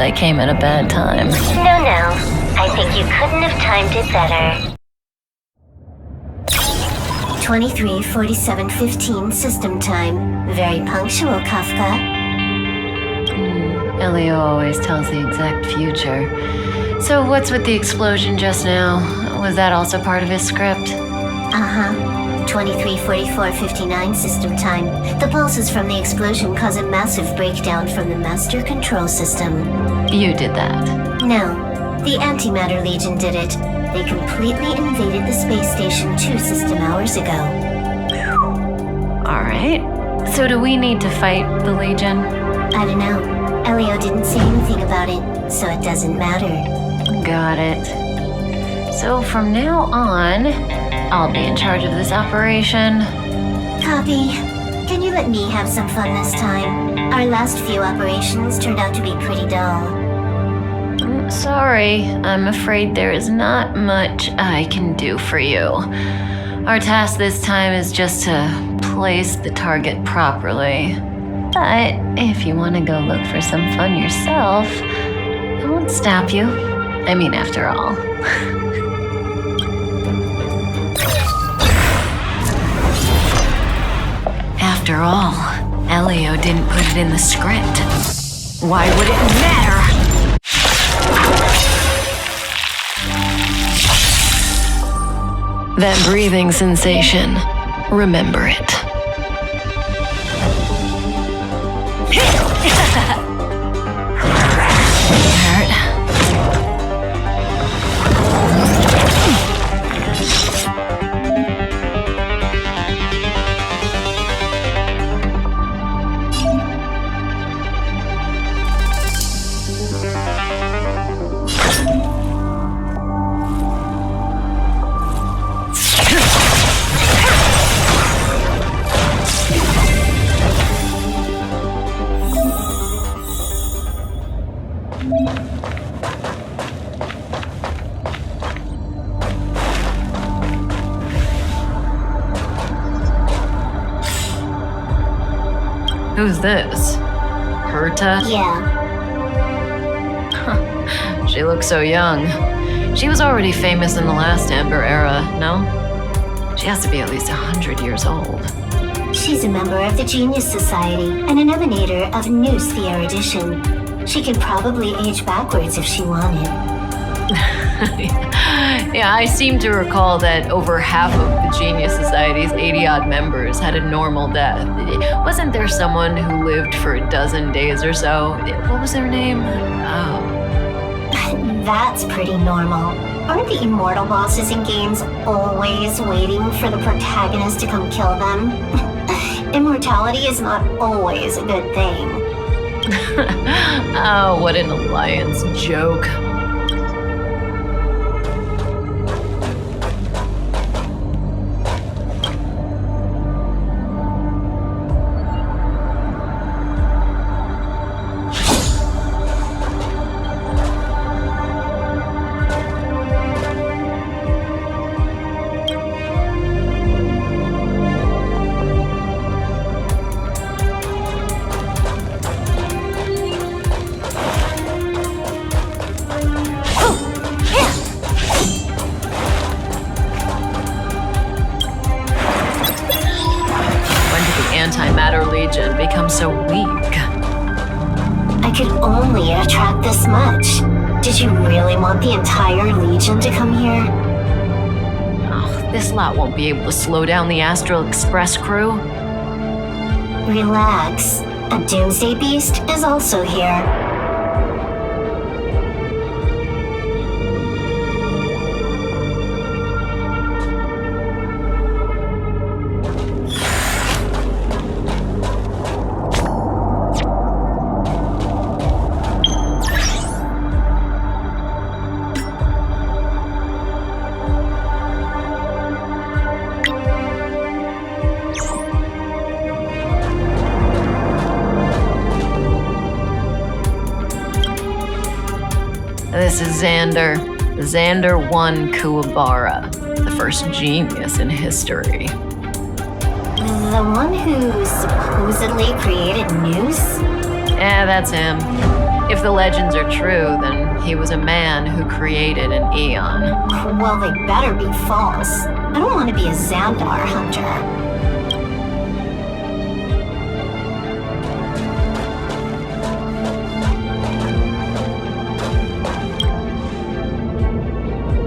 I came at a bad time. No. I think you couldn't have timed it better. 23:47:15 system time. Very punctual, Kafka. Elio always tells the exact future. So what's with the explosion just now? Was that also part of his script? 23:44:59 system time. The pulses from the explosion cause a massive breakdown from the master control system. You did that. No, the Antimatter Legion did it. They completely invaded the space station 2 system hours ago. Alright. So do we need to fight the Legion? I don't know. Elio didn't say anything about it, so it doesn't matter. Got it. So from now on, I'll be in charge of this operation. Copy. Can you let me have some fun this time? Our last few operations turned out to be pretty dull. Sorry, I'm afraid there is not much I can do for you. Our task this time is just to place the target properly. But if you want to go look for some fun yourself, I won't stop you. I mean, after all. After all, Elio didn't put it in the script. Why would it matter? That breathing sensation, remember it. Hurt. Who's this? Herta? Yeah. She looks so young. She was already famous in the last Amber era, no? She has to be at least 100 years old. She's a member of the Genius Society and an emanator of Noose the Erudition. She could probably age backwards if she wanted. Yeah, I seem to recall that over half of the Genius Society's 80-odd members had a normal death. Wasn't there someone who lived for a dozen days or so? What was their name? Oh. That's pretty normal. Aren't the immortal bosses in games always waiting for the protagonist to come kill them? Immortality is not always a good thing. Oh, what an alliance joke. Antimatter Legion become so weak? I could only attract this much. Did you really want the entire Legion to come here? Oh, this lot won't be able to slow down the Astral Express crew. Relax. A Doomsday Beast is also here. This is Xander. Xander 1 Kuwabara, the first genius in history. The one who supposedly created Noose? Yeah, that's him. If the legends are true, then he was a man who created an eon. Well, they better be false. I don't want to be a Xandar hunter.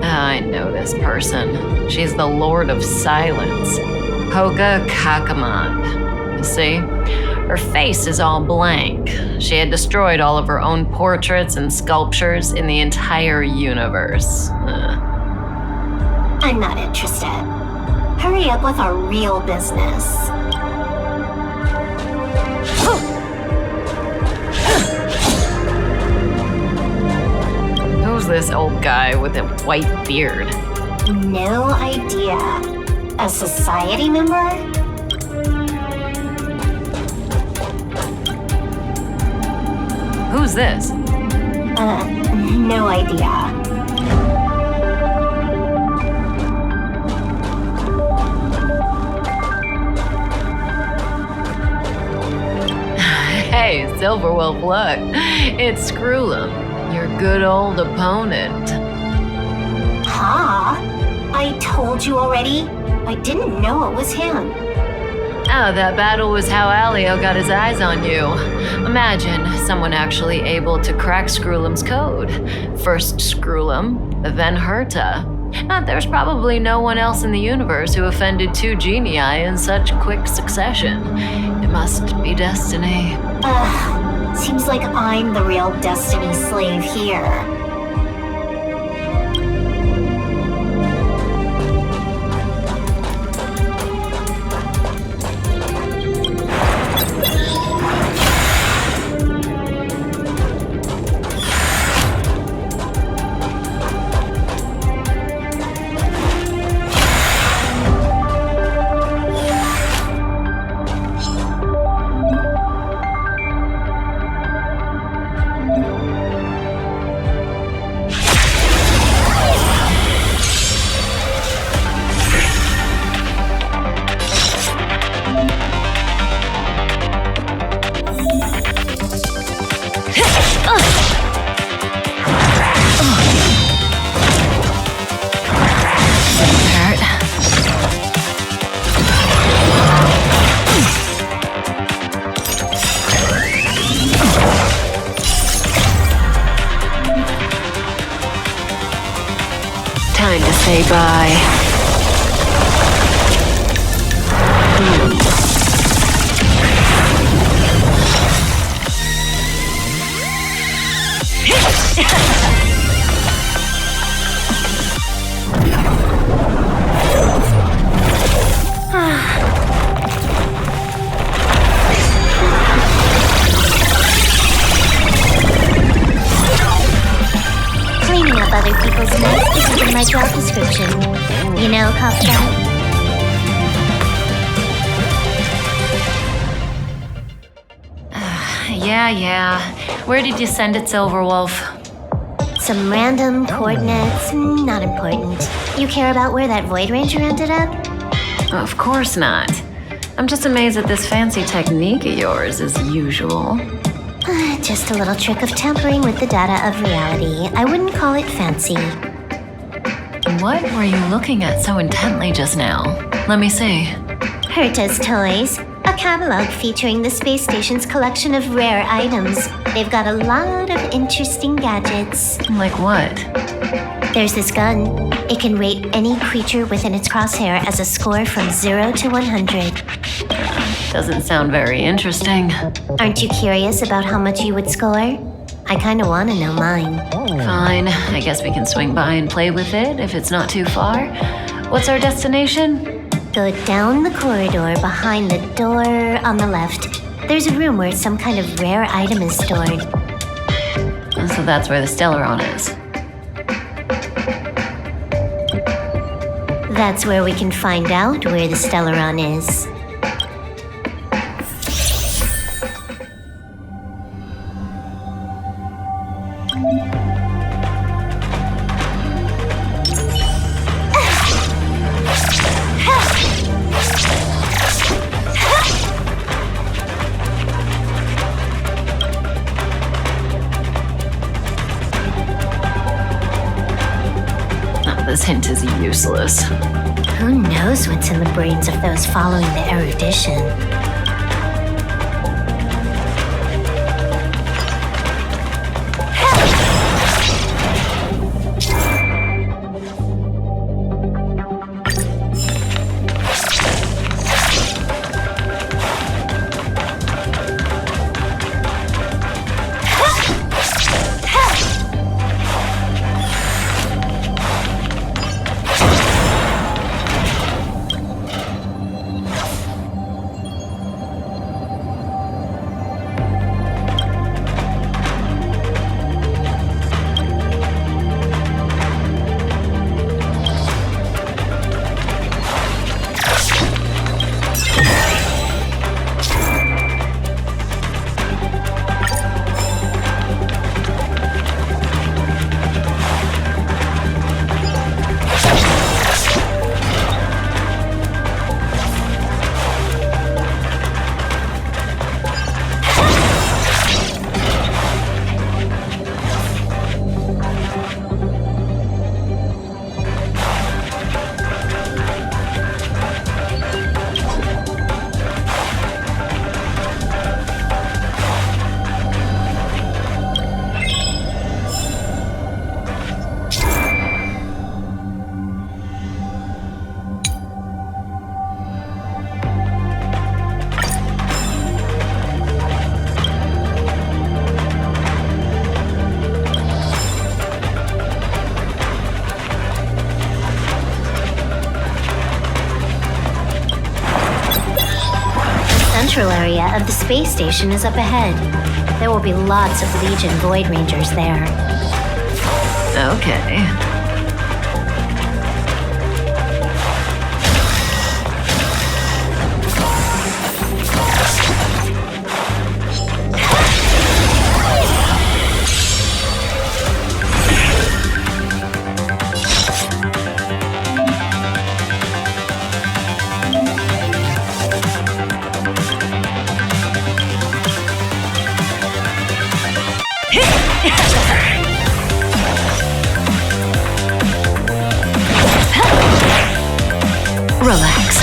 I know this person. She's the Lord of Silence, Hoga Kakamand. You see? Her face is all blank. She had destroyed all of her own portraits and sculptures in the entire universe. I'm not interested. Hurry up with our real business. Who's this old guy with a white beard? No idea. A society member? Who's this? No idea. Hey, Silverwolf, look. It's Screwlum, your good old opponent. Huh? I told you already. I didn't know it was him. Oh, that battle was how Alio got his eyes on you. Imagine someone actually able to crack Screwlum's code. First Screwlum, then Herta. There's probably no one else in the universe who offended two genii in such quick succession. It must be destiny. Seems like I'm the real destiny slave here. Time to say bye. Cleaning up other people's mess isn't in my job description. You know, Kafka? Yeah. Where did you send it, Silverwolf? Some random coordinates, not important. You care about where that Void Ranger ended up? Of course not. I'm just amazed at this fancy technique of yours, as usual. Just a little trick of tampering with the data of reality. I wouldn't call it fancy. What were you looking at so intently just now? Let me see. Herta's Toys, a catalog featuring the space station's collection of rare items. They've got a lot of interesting gadgets. Like what? There's this gun. It can rate any creature within its crosshair as a score from 0 to 100. Doesn't sound very interesting. Aren't you curious about how much you would score? I kinda wanna know mine. Fine, I guess we can swing by and play with it if it's not too far. What's our destination? Go down the corridor behind the door on the left. There's a room where some kind of rare item is stored. So that's where the Stellaron is. That's where we can find out where the Stellaron is. hint is useless. Who knows what's in the brains of those following the erudition? Central area of the space station is up ahead. There will be lots of Legion Void Rangers there. Okay. Relax.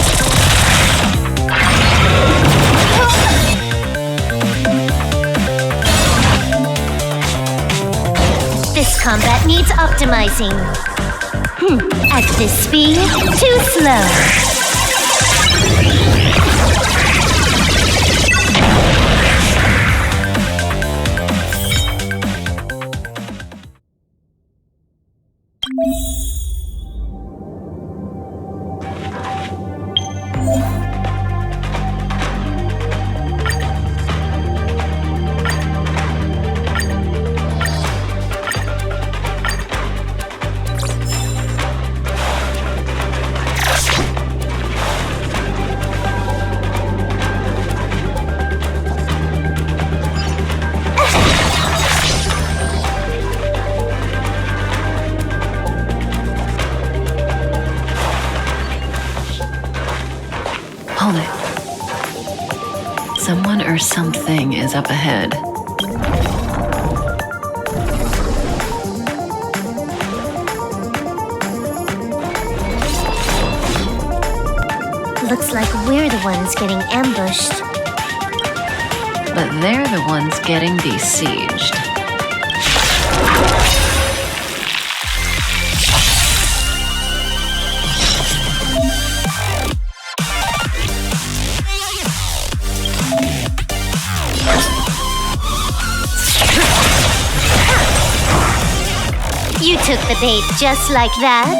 This combat needs optimizing. At this speed, too slow. Hold it. Someone or something is up ahead. Looks like we're the ones getting ambushed. But they're the ones getting besieged. You took the bait just like that?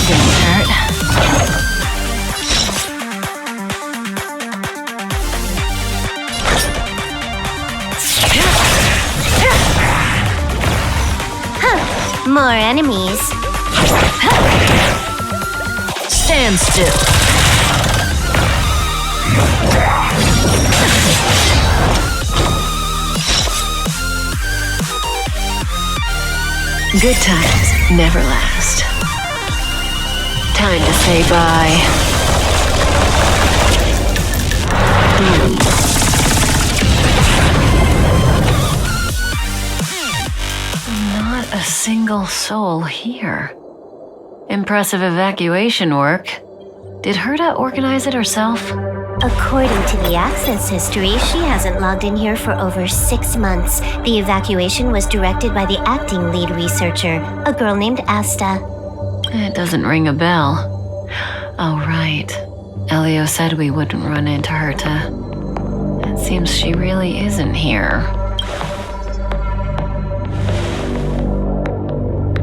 Didn't hurt. More enemies. Stand still. Good times never last. time to say bye. Not a single soul here. Impressive evacuation work. Did Herta organize it herself? According to the access history, she hasn't logged in here for over 6 months. The evacuation was directed by the acting lead researcher, a girl named Asta. It doesn't ring a bell. Oh, right. Elio said we wouldn't run into Herta. It seems she really isn't here.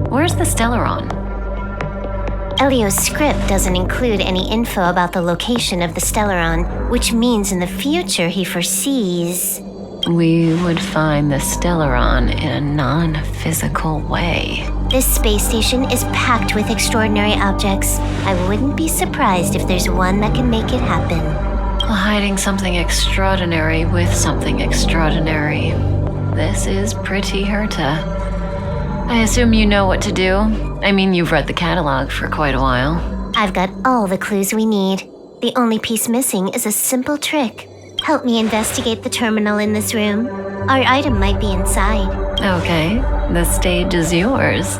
Where's the Stellaron? Elio's script doesn't include any info about the location of the Stellaron, which means in the future he foresees... We would find the Stellaron in a non-physical way. This space station is packed with extraordinary objects. I wouldn't be surprised if there's one that can make it happen. Hiding something extraordinary with something extraordinary. This is pretty Herta. I assume you know what to do. I mean, you've read the catalog for quite a while. I've got all the clues we need. The only piece missing is a simple trick. Help me investigate the terminal in this room. Our item might be inside. Okay, the stage is yours.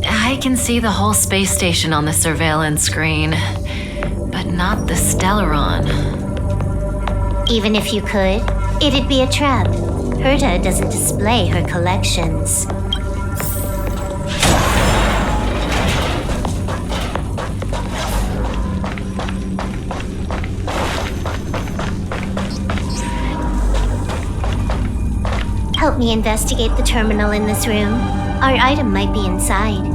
I can see the whole space station on the surveillance screen, but not the Stellaron. Even if you could, it'd be a trap. Herta doesn't display her collections. Help me investigate the terminal in this room. Our item might be inside.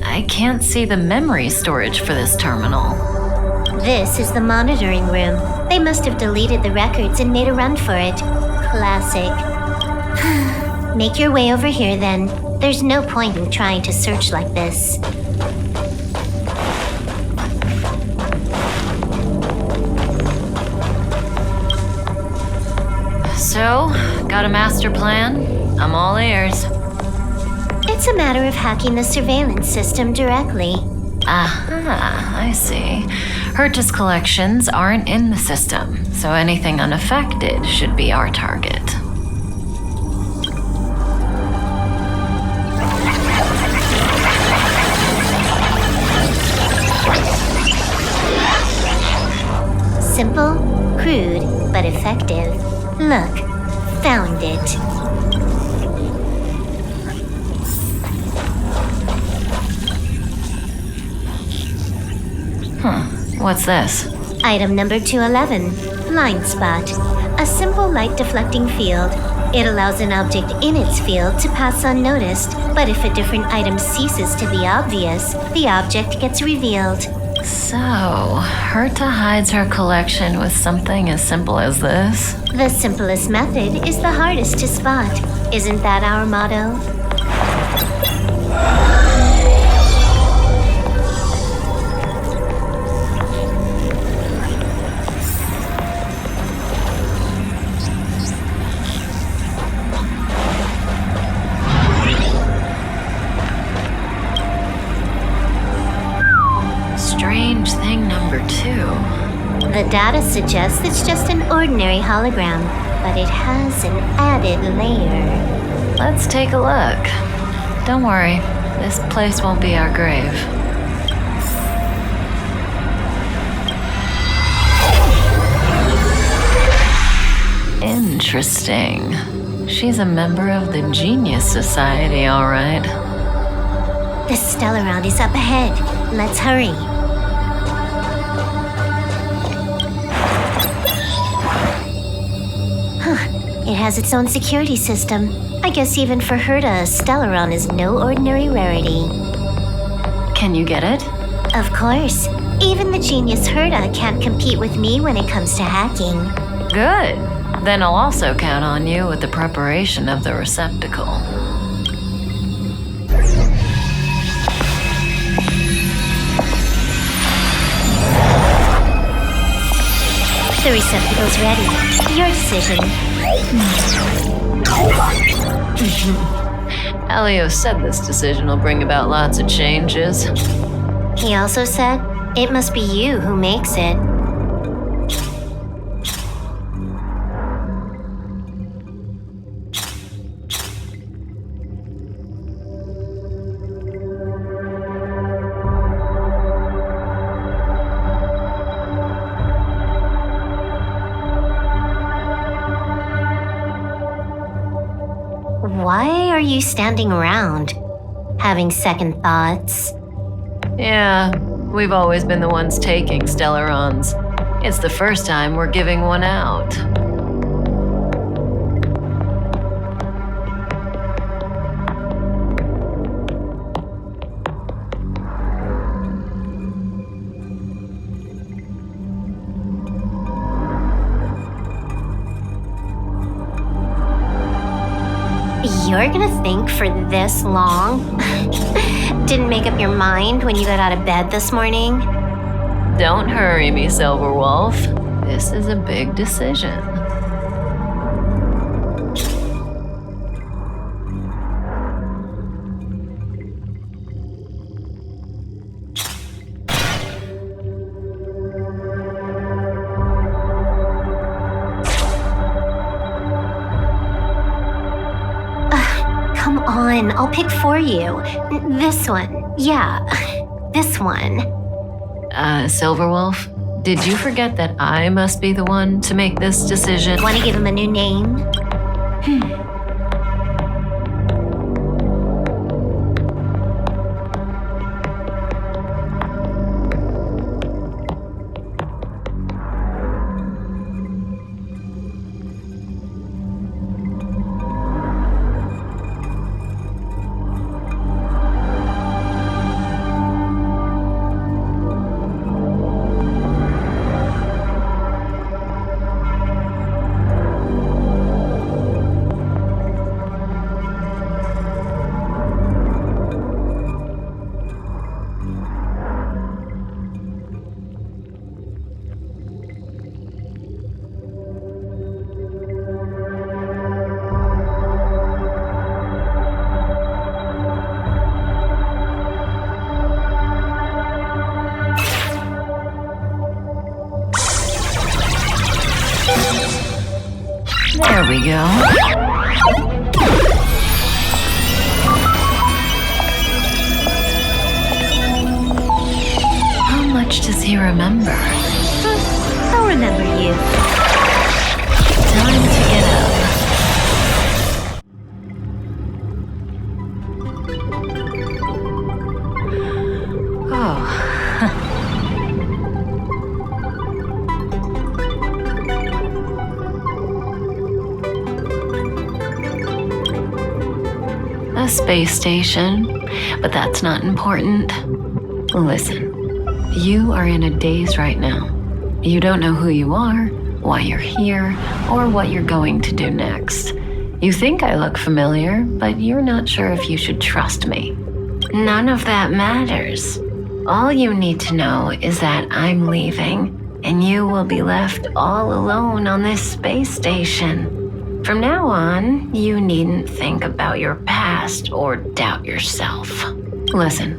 I can't see the memory storage for this terminal. This is the monitoring room. They must have deleted the records and made a run for it. Classic. Make your way over here then. There's no point in trying to search like this. So, got a master plan? I'm all ears. It's a matter of hacking the surveillance system directly. Aha, I see. Herta's collections aren't in the system, so anything unaffected should be our target. Simple, crude, but effective. Look, found it. What's this? Item number 211, blind spot. A simple light deflecting field. It allows an object in its field to pass unnoticed, but if a different item ceases to be obvious, the object gets revealed. So, Herta hides her collection with something as simple as this? The simplest method is the hardest to spot. Isn't that our motto? Strange thing number 2. The data suggests it's just an ordinary hologram, but it has an added layer. Let's take a look. Don't worry, this place won't be our grave. Interesting. She's a member of the Genius Society, all right. The Stellaron is up ahead. Let's hurry. It has its own security system. I guess even for Herta, a Stellaron is no ordinary rarity. Can you get it? Of course. Even the genius Herda can't compete with me when it comes to hacking. Good. Then I'll also count on you with the preparation of the receptacle. The receptacle's ready. Your decision. Elio said this decision will bring about lots of changes. He also said, it must be you who makes it. Why are you standing around? Having second thoughts? Yeah, we've always been the ones taking Stellarons. It's the first time we're giving one out. You're gonna think for this long? Didn't make up your mind when you got out of bed this morning? Don't hurry me, Silverwolf. This is a big decision. Come on, I'll pick for you. This one. Yeah, this one. Silverwolf, did you forget that I must be the one to make this decision? Want to give him a new name? There we go. How much does he remember? I'll remember you. Time to get up. Oh. A space station, but that's not important. Listen, you are in a daze right now. You don't know who you are, why you're here, or what you're going to do next. You think I look familiar, but you're not sure if you should trust me. None of that matters. All you need to know is that I'm leaving, and you will be left all alone on this space station. From now on, you needn't think about your past or doubt yourself. Listen,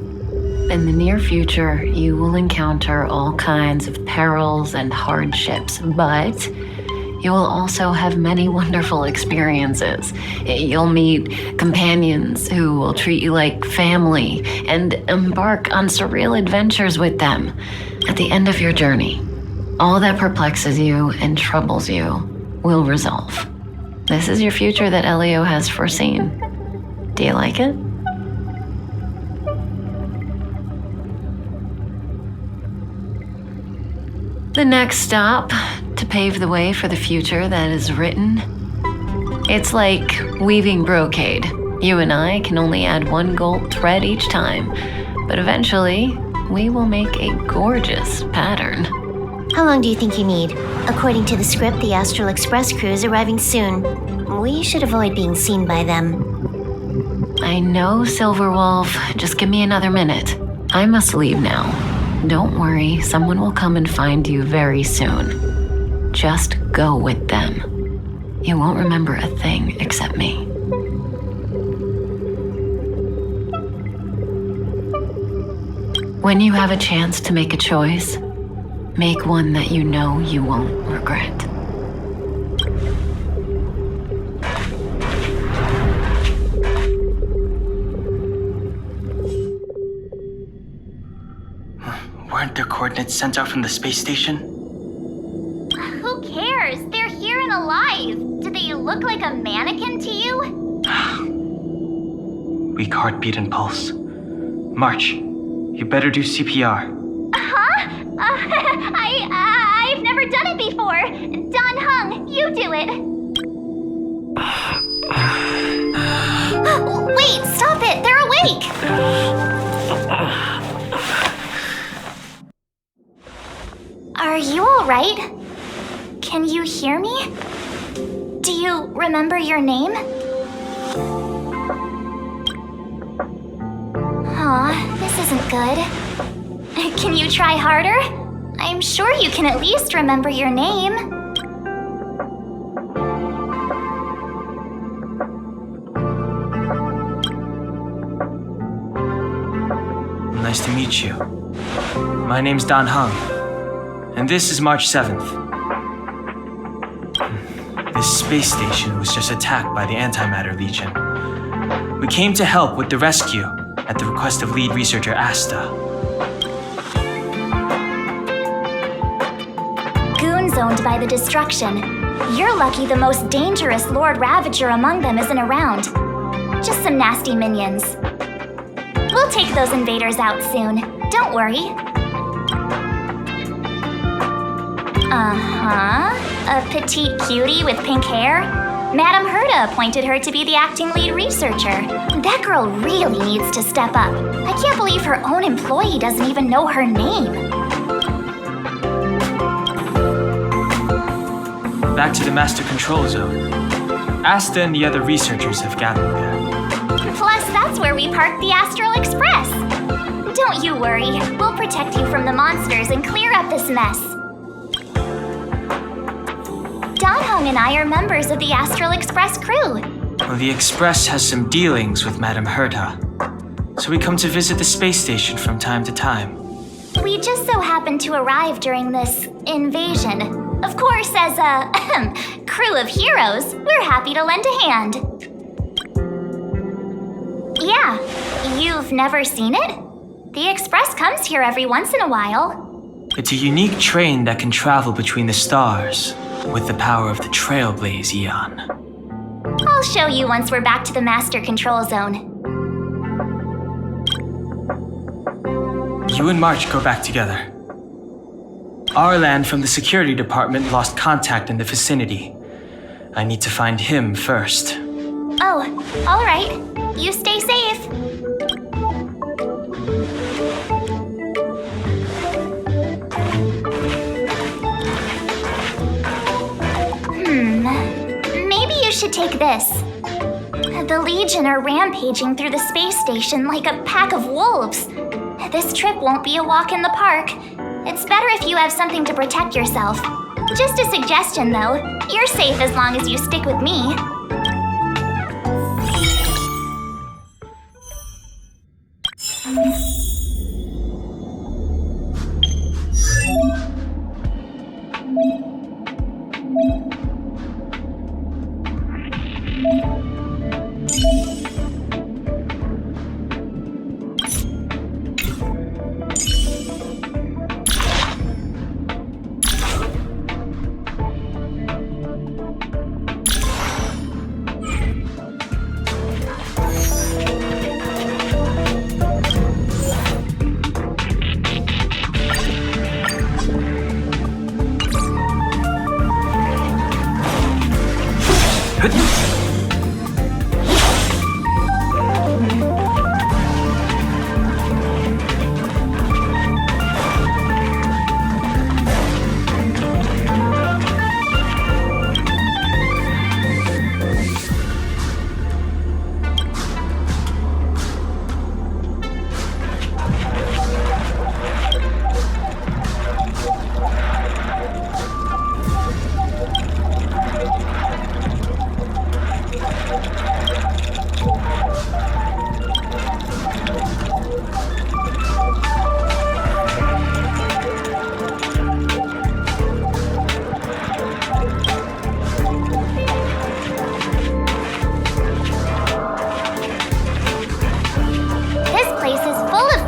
in the near future, you will encounter all kinds of perils and hardships, but you will also have many wonderful experiences. You'll meet companions who will treat you like family and embark on surreal adventures with them. At the end of your journey, all that perplexes you and troubles you will resolve. This is your future that Elio has foreseen. Do you like it? The next stop, to pave the way for the future that is written. It's like weaving brocade. You and I can only add one gold thread each time, but eventually we will make a gorgeous pattern. How long do you think you need? According to the script, the Astral Express crew is arriving soon. We should avoid being seen by them. I know, Silverwolf. Just give me another minute. I must leave now. Don't worry, someone will come and find you very soon. Just go with them. You won't remember a thing except me. When you have a chance to make a choice, make one that you know you won't regret. Weren't their coordinates sent out from the space station? Who cares? They're here and alive. Do they look like a mannequin to you? Weak heartbeat and pulse. March, you better do CPR. Huh? I've never done it before. Don Hung, you do it. Wait, stop it! They're awake! Are you alright? Can you hear me? Do you remember your name? Aw, this isn't good. Can you try harder? I'm sure you can at least remember your name. Nice to meet you. My name's Don Hung, and this is March 7th. This space station was just attacked by the Antimatter Legion. We came to help with the rescue at the request of lead researcher Asta. Goons owned by the destruction. You're lucky the most dangerous Lord Ravager among them isn't around. Just some nasty minions. We'll take those invaders out soon. Don't worry. Uh-huh. A petite cutie with pink hair? Madame Herta appointed her to be the acting lead researcher. That girl really needs to step up. I can't believe her own employee doesn't even know her name. Back to the Master Control Zone. Asta and the other researchers have gathered there. Plus, that's where we parked the Astral Express. Don't you worry. We'll protect you from the monsters and clear up this mess. Don Hung and I are members of the Astral Express crew. Well, the Express has some dealings with Madame Herta, so we come to visit the space station from time to time. We just so happened to arrive during this invasion. Of course, as a crew of heroes, we're happy to lend a hand. Yeah, you've never seen it? The Express comes here every once in a while. It's a unique train that can travel between the stars with the power of the Trailblaze Eon. I'll show you once we're back to the Master Control Zone. You and March go back together. Arlan from the security department lost contact in the vicinity. I need to find him first. Oh, all right. You stay safe. Maybe you should take this. The Legion are rampaging through the space station like a pack of wolves. This trip won't be a walk in the park. It's better if you have something to protect yourself. Just a suggestion, though. You're safe as long as you stick with me.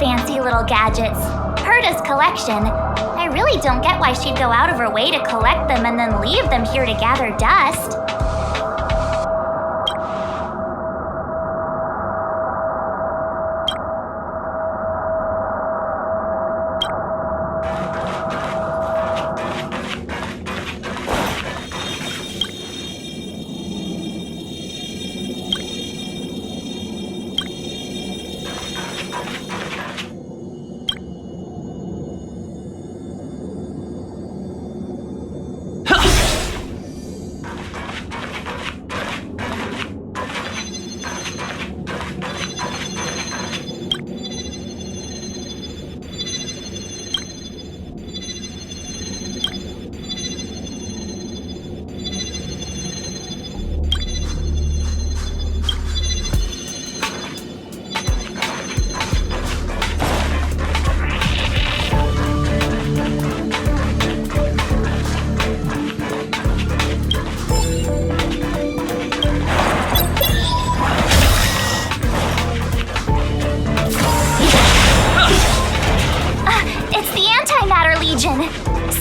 fancy little gadgets. Herta's collection. I really don't get why she'd go out of her way to collect them and then leave them here to gather dust.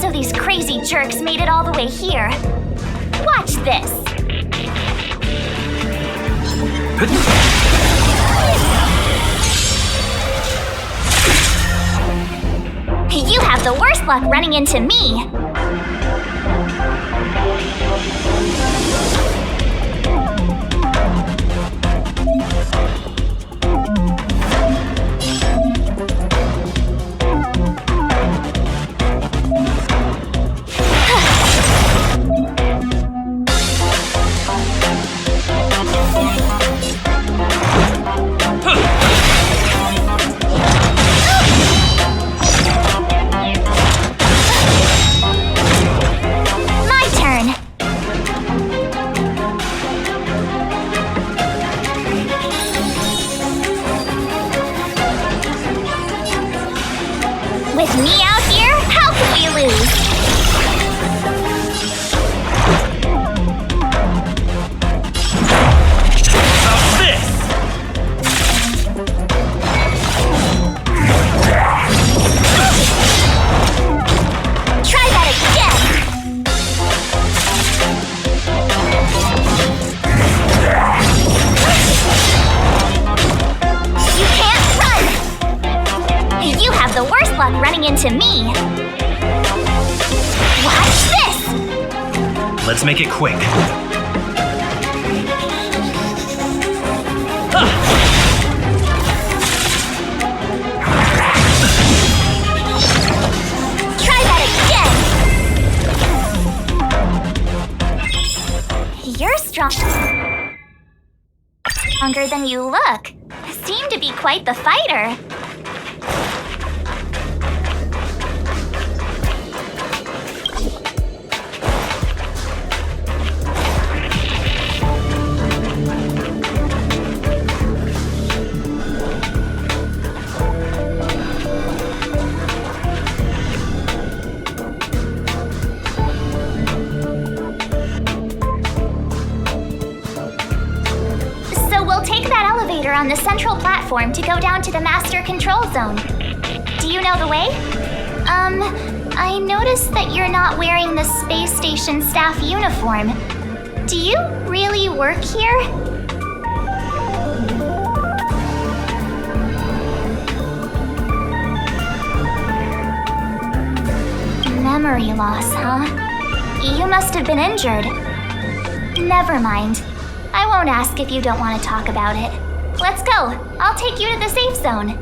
So these crazy jerks made it all the way here. Watch this. You have the worst luck running into me. With me out here, how can we lose? How's this? Try that again! You can't run! You have the worst luck running into me. Watch this! Let's make it quick. Try that again! You're stronger than you look. Seem to be quite the fighter. On the central platform to go down to the master control zone. Do you know the way? I noticed that you're not wearing the space station staff uniform. Do you really work here? Memory loss, huh? You must have been injured. Never mind. I won't ask if you don't want to talk about it. Let's go. I'll take you to the safe zone.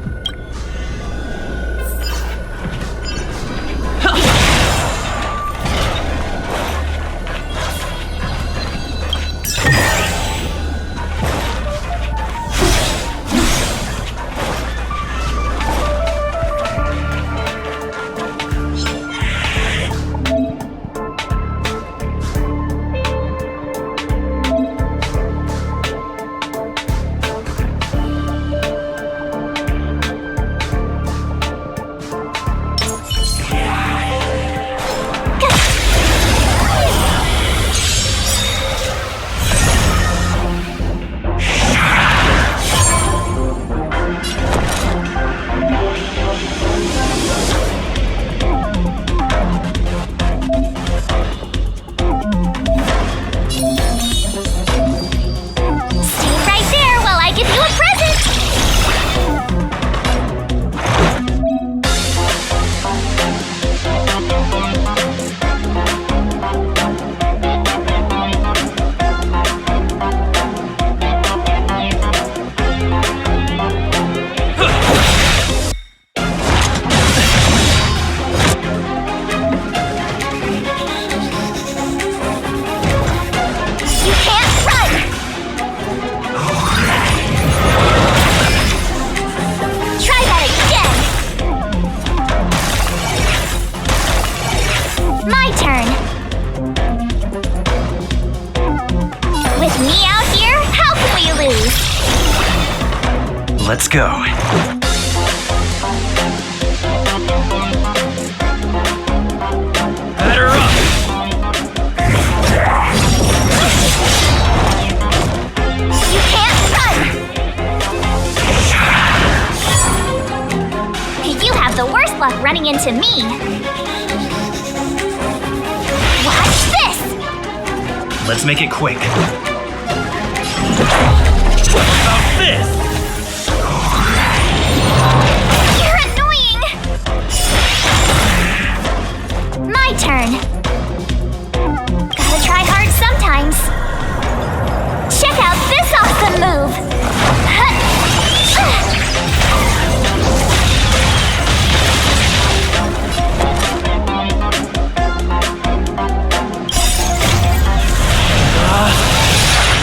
Let's go. Batter up! You can't run! You have the worst luck running into me. Watch this! Let's make it quick. What about this? You're annoying! My turn. Gotta try hard sometimes. Check out this awesome move!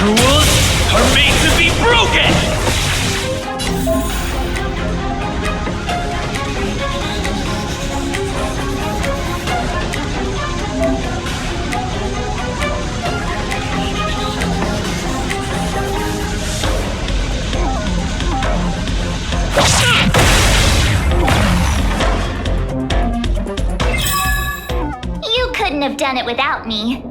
Rules are made to be broken! You couldn't have done it without me.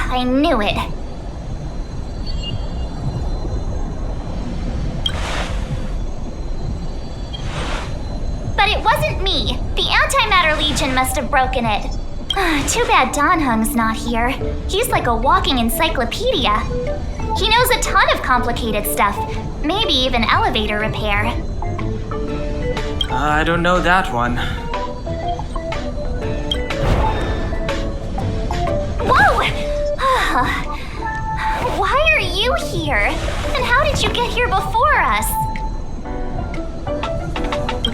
I knew it. But it wasn't me. The Antimatter Legion must have broken it. Too bad Dan Hung's not here. He's like a walking encyclopedia. He knows a ton of complicated stuff, maybe even elevator repair. I don't know that one. Whoa! Why are you here? And how did you get here before us?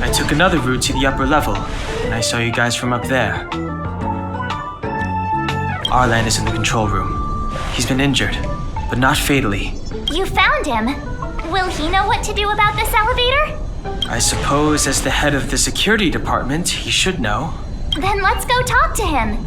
I took another route to the upper level, and I saw you guys from up there. Arlan is in the control room. He's been injured, but not fatally. You found him. Will he know what to do about this elevator? I suppose as the head of the security department, he should know. Then let's go talk to him.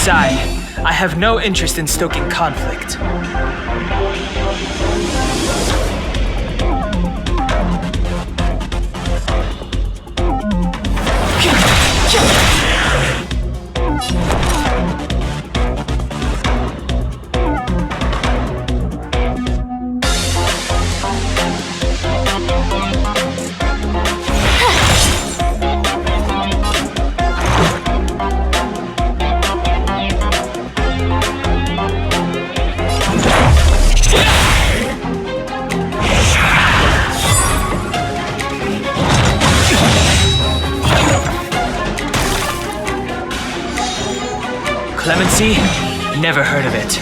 aside, I have no interest in stoking conflict. Clemency? Never heard of it.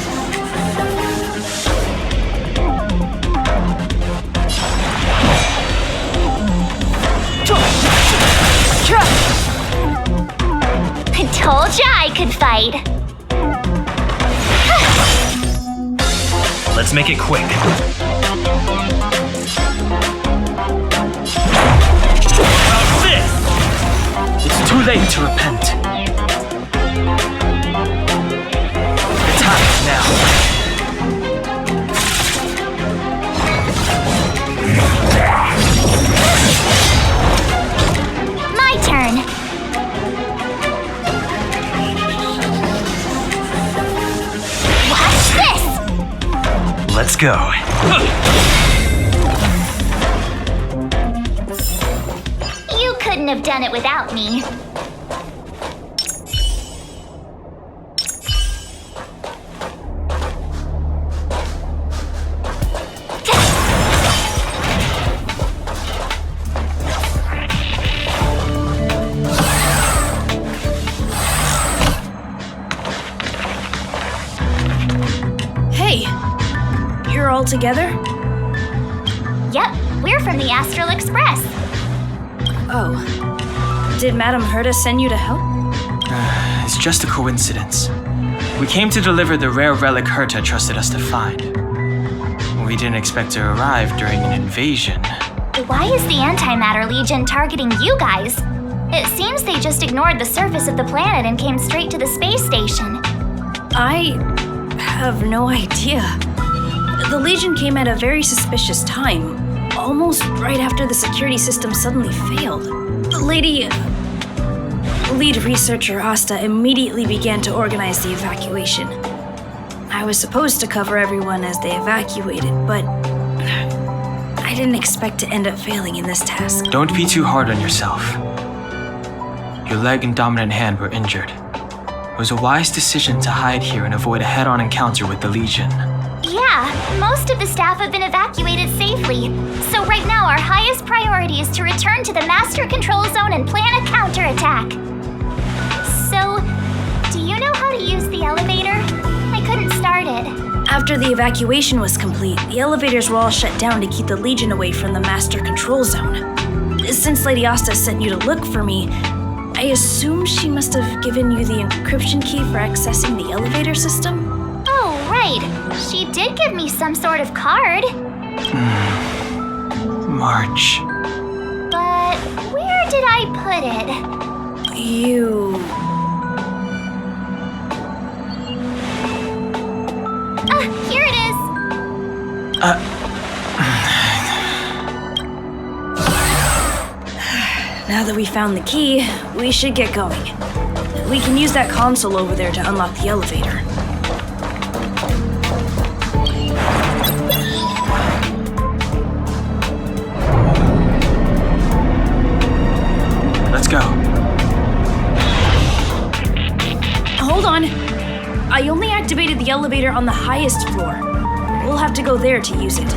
I told ya I could fight. Let's make it quick. How's this? It's too late to repent. The time is now. My turn. Watch this! Let's go. You couldn't have done it without me. Hey, you're all together? Yep, we're from the Astral Express. Oh. Did Madame Herta send you to help? It's just a coincidence. We came to deliver the rare relic Herta trusted us to find. We didn't expect to arrive during an invasion. Why is the Antimatter Legion targeting you guys? It seems they just ignored the surface of the planet and came straight to the space station. I have no idea. The Legion came at a very suspicious time, almost right after the security system suddenly failed. The lead researcher Asta immediately began to organize the evacuation. I was supposed to cover everyone as they evacuated, but I didn't expect to end up failing in this task. Don't be too hard on yourself. Your leg and dominant hand were injured. It was a wise decision to hide here and avoid a head-on encounter with the Legion. Yeah, most of the staff have been evacuated safely. So right now our highest priority is to return to the Master Control Zone and plan a counterattack. So, do you know how to use the elevator? I couldn't start it. After the evacuation was complete, the elevators were all shut down to keep the Legion away from the Master Control Zone. Since Lady Asta sent you to look for me, I assume she must have given you the encryption key for accessing the elevator system? Oh, right. She did give me some sort of card. March. But where did I put it? You... Here it is. Now that we found the key, we should get going. We can use that console over there to unlock the elevator. Let's go. Hold on. I only activated the elevator on the highest floor. We'll have to go there to use it.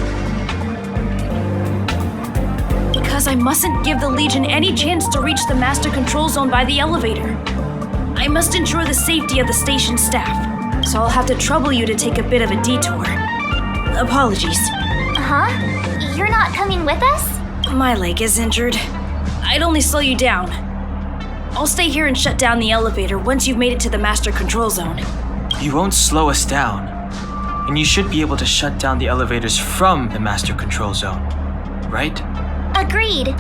Because I mustn't give the Legion any chance to reach the Master Control Zone by the elevator. I must ensure the safety of the station staff, so I'll have to trouble you to take a bit of a detour. Apologies. Huh? You're not coming with us? My leg is injured. I'd only slow you down. I'll stay here and shut down the elevator once you've made it to the Master Control Zone. You won't slow us down. And you should be able to shut down the elevators from the Master Control Zone, right? Agreed.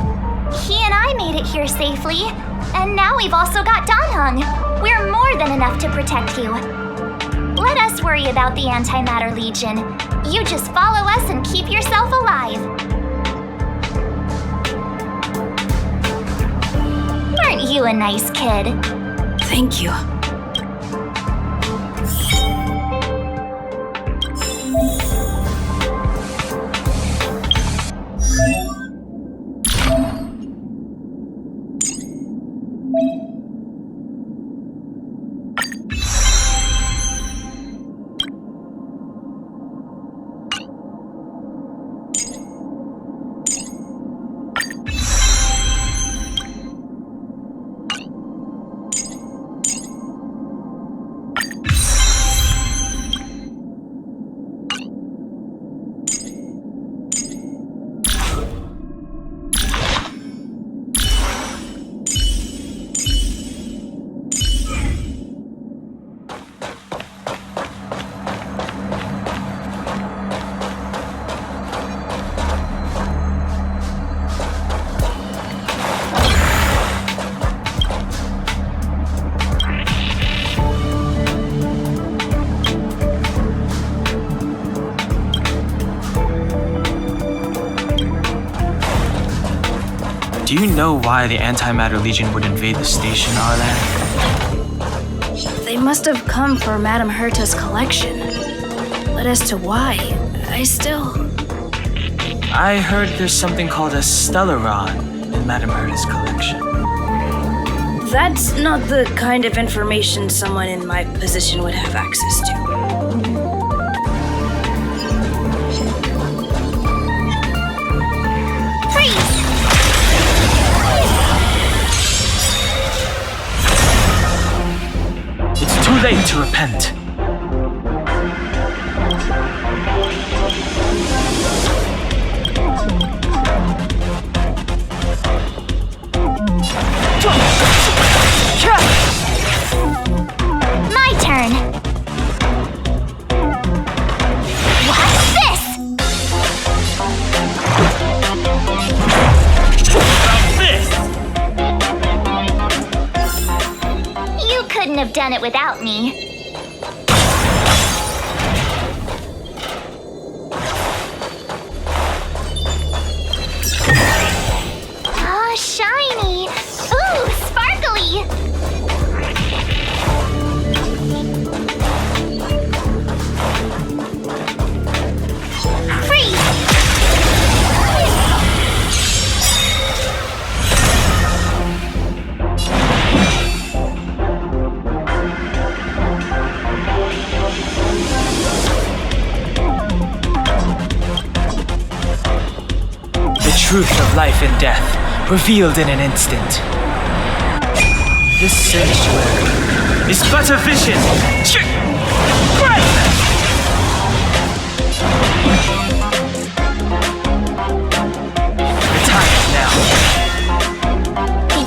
He and I made it here safely, and now we've also got Danheng. We're more than enough to protect you. Let us worry about the Antimatter Legion. You just follow us and keep yourself alive. Aren't you a nice kid? Thank you. Do you know why the Antimatter Legion would invade the station, Arlan? They must have come for Madame Herta's collection. But as to why, I heard there's something called a Stellaron in Madame Herta's collection. That's not the kind of information someone in my position would have access to. It's too late to repent. My turn. What's this? You couldn't have done it without me. Oh, shiny. Ooh, sparkly. Freeze! The truth of life and death, revealed in an instant. This sanctuary is but a vision. The time is now.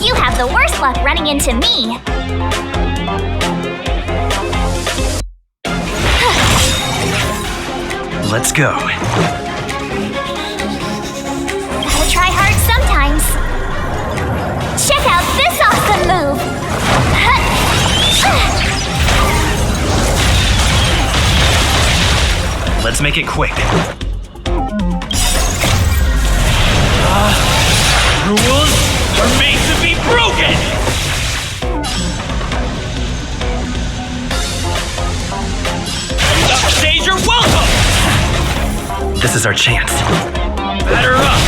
You have the worst luck running into me. Let's go. Gotta try hard sometimes. Check out this awesome move. Let's make it quick. Rules are made to be broken! Stage, you're welcome! This is our chance. Batter up!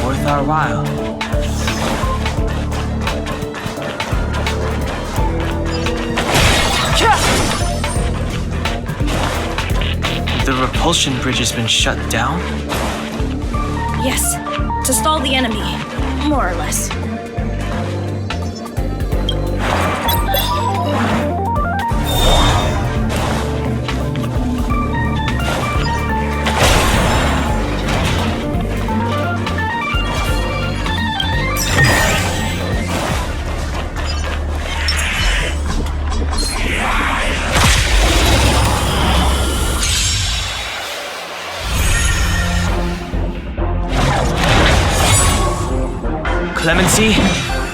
Worth our while. The repulsion bridge has been shut down? Yes, to stall the enemy, more or less. Clemency?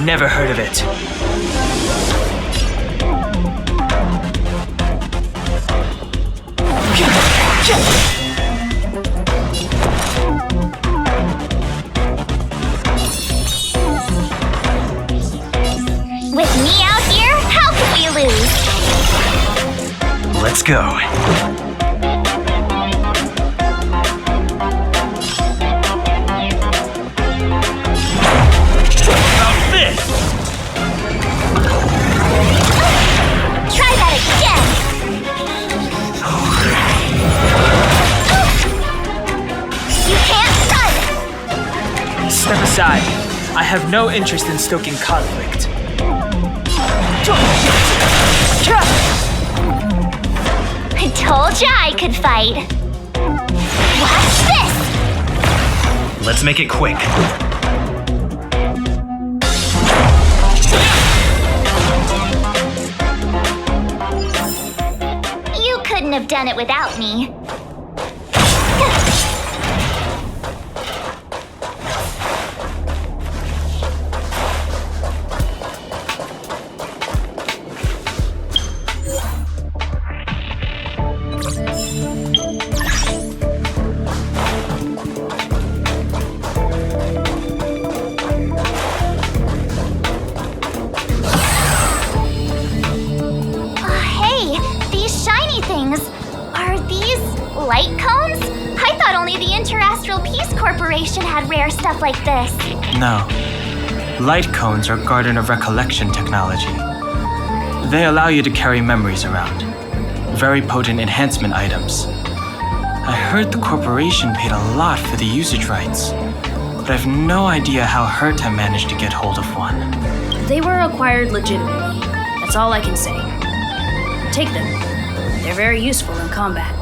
Never heard of it. With me out here, how can we lose? Let's go. Try that again! You can't run! Step aside. I have no interest in stoking conflict. I told ya I could fight. Watch this! Let's make it quick. You couldn't have done it without me. Hey, these shiny things. Are these light cones? I thought only the Interastral Peace Corporation had rare stuff like this. No. Light cones are Garden of Recollection technology. They allow you to carry memories around. Very potent enhancement items. I heard the corporation paid a lot for the usage rights, but I've no idea how Herta managed to get hold of one. They were acquired legitimately. That's all I can say. Take them. They're very useful in combat.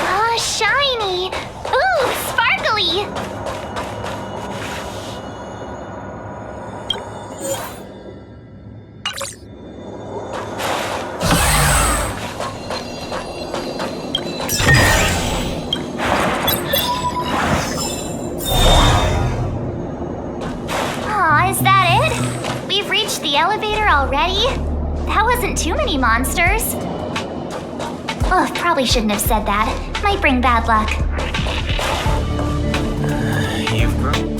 Oh, shiny! Ooh, sparkly! Aw, is that it? We've reached the elevator already? That wasn't too many monsters. Oh, probably shouldn't have said that. Might bring bad luck. You've grown.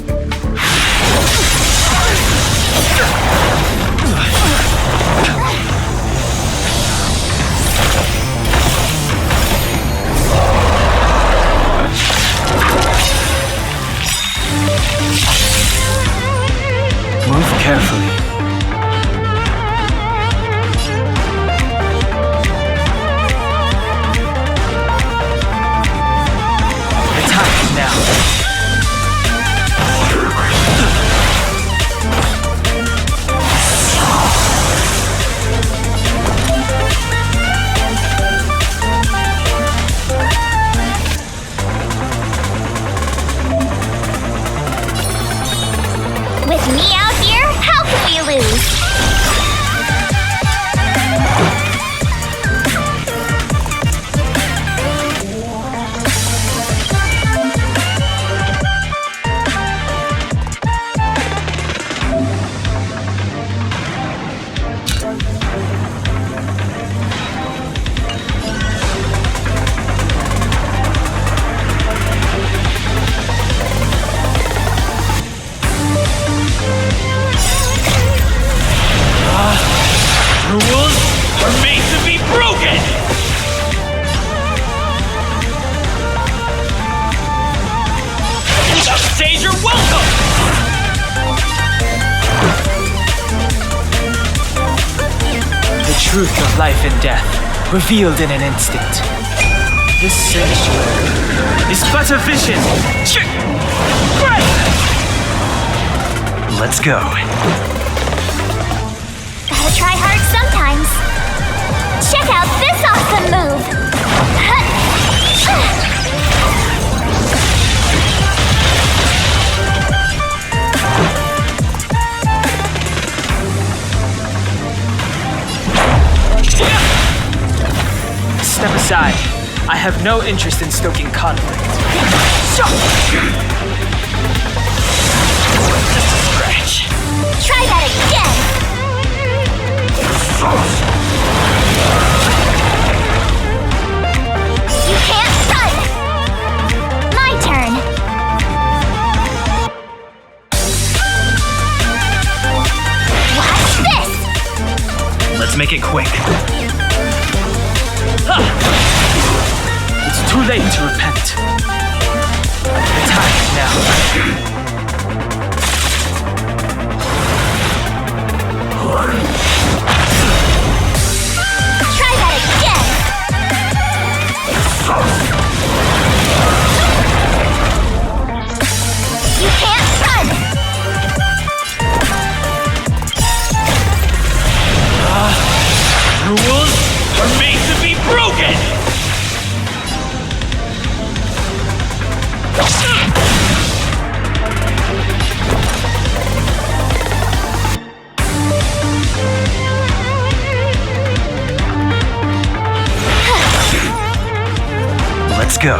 Move carefully. Attack now. With me out here, how can we lose? Rules are made to be broken! Upstage, you're welcome! The truth of life and death, revealed in an instant. This sanctuary is but a vision. Let's go. Gotta try hard sometimes. Check out this awesome move! Step aside. I have no interest in stoking conflict. Just a scratch. Try that again! You can't run! My turn! Watch this! Let's make it quick. It's too late to repent. The time is now. Try that again! You can't run! Rules are made to be broken! Let's go.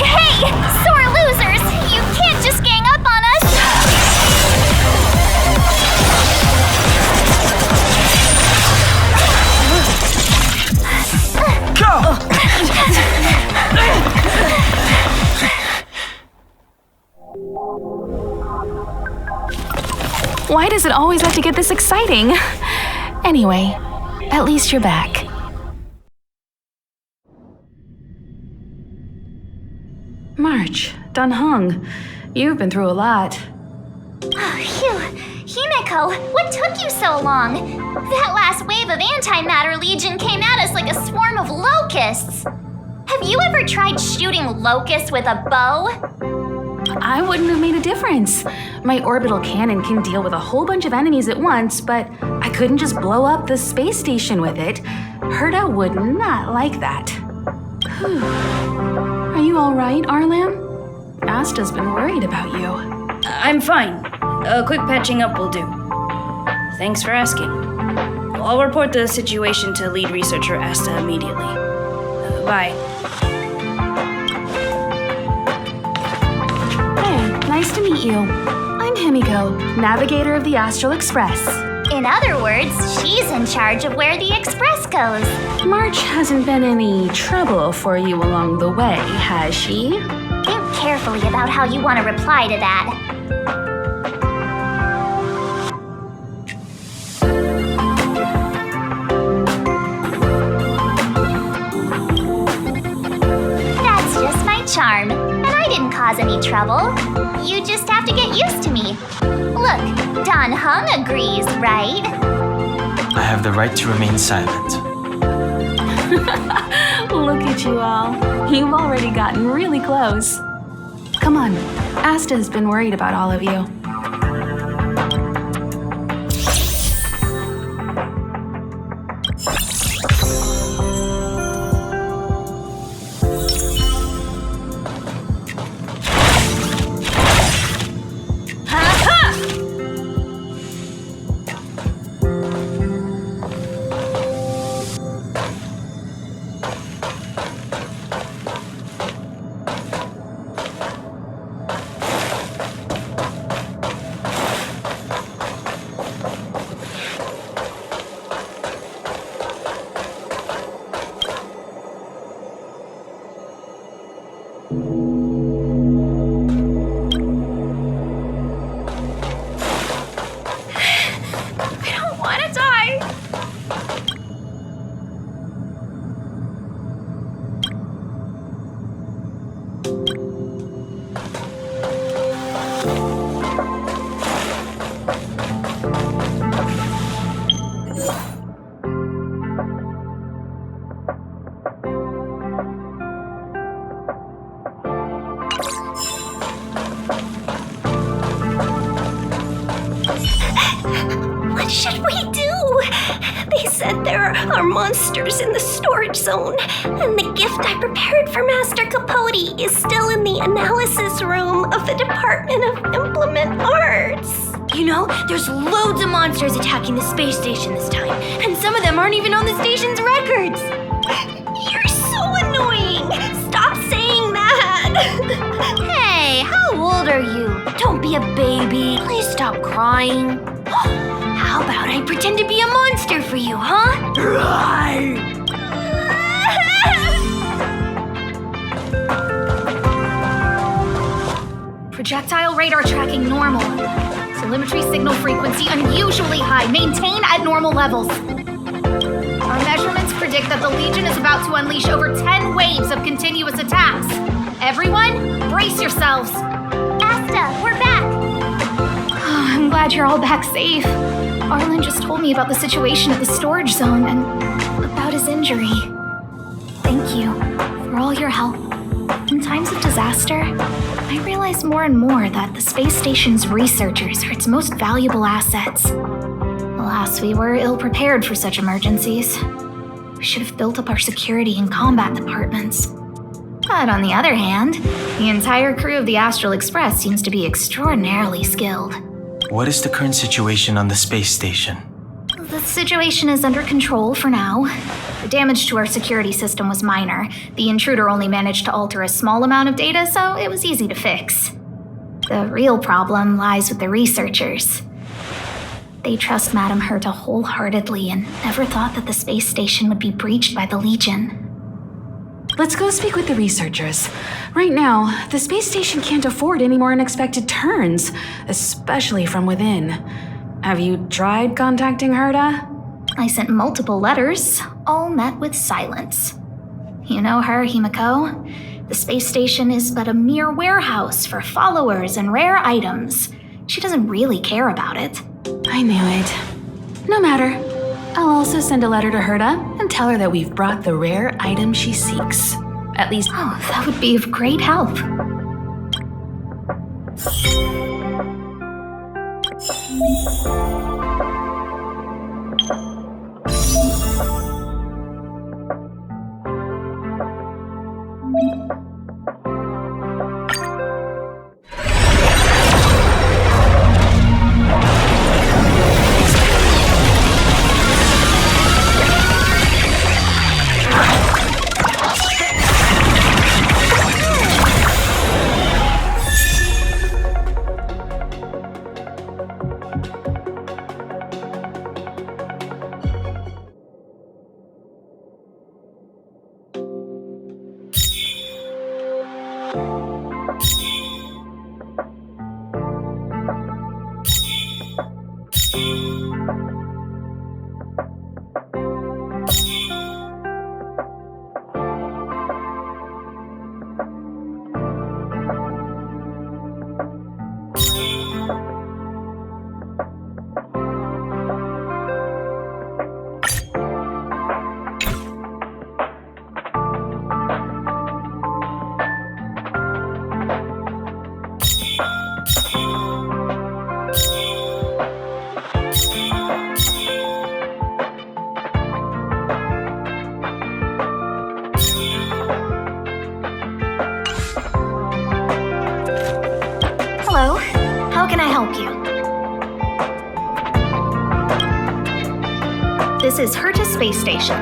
Hey! Sore losers! You can't just gang up on us! Why does it always have to get this exciting? Anyway, at least you're back. March, Dunhung, you've been through a lot. Oh, phew. Himeko, what took you so long? That last wave of antimatter legion came at us like a swarm of locusts. Have you ever tried shooting locusts with a bow? I wouldn't have made a difference. My orbital cannon can deal with a whole bunch of enemies at once, but I couldn't just blow up the space station with it. Herta would not like that. Whew. Are you all right, Arlam? Asta's been worried about you. I'm fine. A quick patching up will do. Thanks for asking. I'll report the situation to lead researcher Asta immediately. Bye. Hey, nice to meet you. I'm Himiko, navigator of the Astral Express. In other words, she's in charge of where the express goes. March hasn't been any trouble for you along the way, has she? Think carefully about how you want to reply to that. That's just my charm, and I didn't cause any trouble. You just have to get used to me. Look, Don Hung agrees, right? I have the right to remain silent. all. You've already gotten really close. Come on, Asta's been worried about all of you. What should we do? They said there are monsters in the storage zone, and the gift I prepared for Master Capote is still in the analysis room of the Department of Implement Arts. You know, there's loads of monsters attacking the space station this time, and some of them aren't even on the station's records. You're so annoying! Stop saying that! Hey, how old are you? Don't be a baby. Please stop crying. How about I pretend to be a monster for you, huh? Projectile radar tracking normal. Telemetry signal frequency unusually high. Maintain at normal levels. Our measurements predict that the Legion is about to unleash over 10 waves of continuous attacks. Everyone, brace yourselves. Asta, we're back! I'm glad you're all back safe. Arlen just told me about the situation at the storage zone and about his injury. Thank you for all your help. In times of disaster, I realize more and more that the space station's researchers are its most valuable assets. Alas, we were ill-prepared for such emergencies. We should have built up our security and combat departments. But on the other hand, the entire crew of the Astral Express seems to be extraordinarily skilled. What is the current situation on the space station? The situation is under control for now. The damage to our security system was minor. The intruder only managed to alter a small amount of data, so it was easy to fix. The real problem lies with the researchers. They trust Madame Herta wholeheartedly and never thought that the space station would be breached by the Legion. Let's go speak with the researchers. Right now, the space station can't afford any more unexpected turns, especially from within. Have you tried contacting Herta? I sent multiple letters, all met with silence. You know her, Himiko? The space station is but a mere warehouse for followers and rare items. She doesn't really care about it. I knew it. No matter. I'll also send a letter to Herta and tell her that we've brought the rare item she seeks. At least, Oh, that would be of great help. help you. This is Herta Space Station.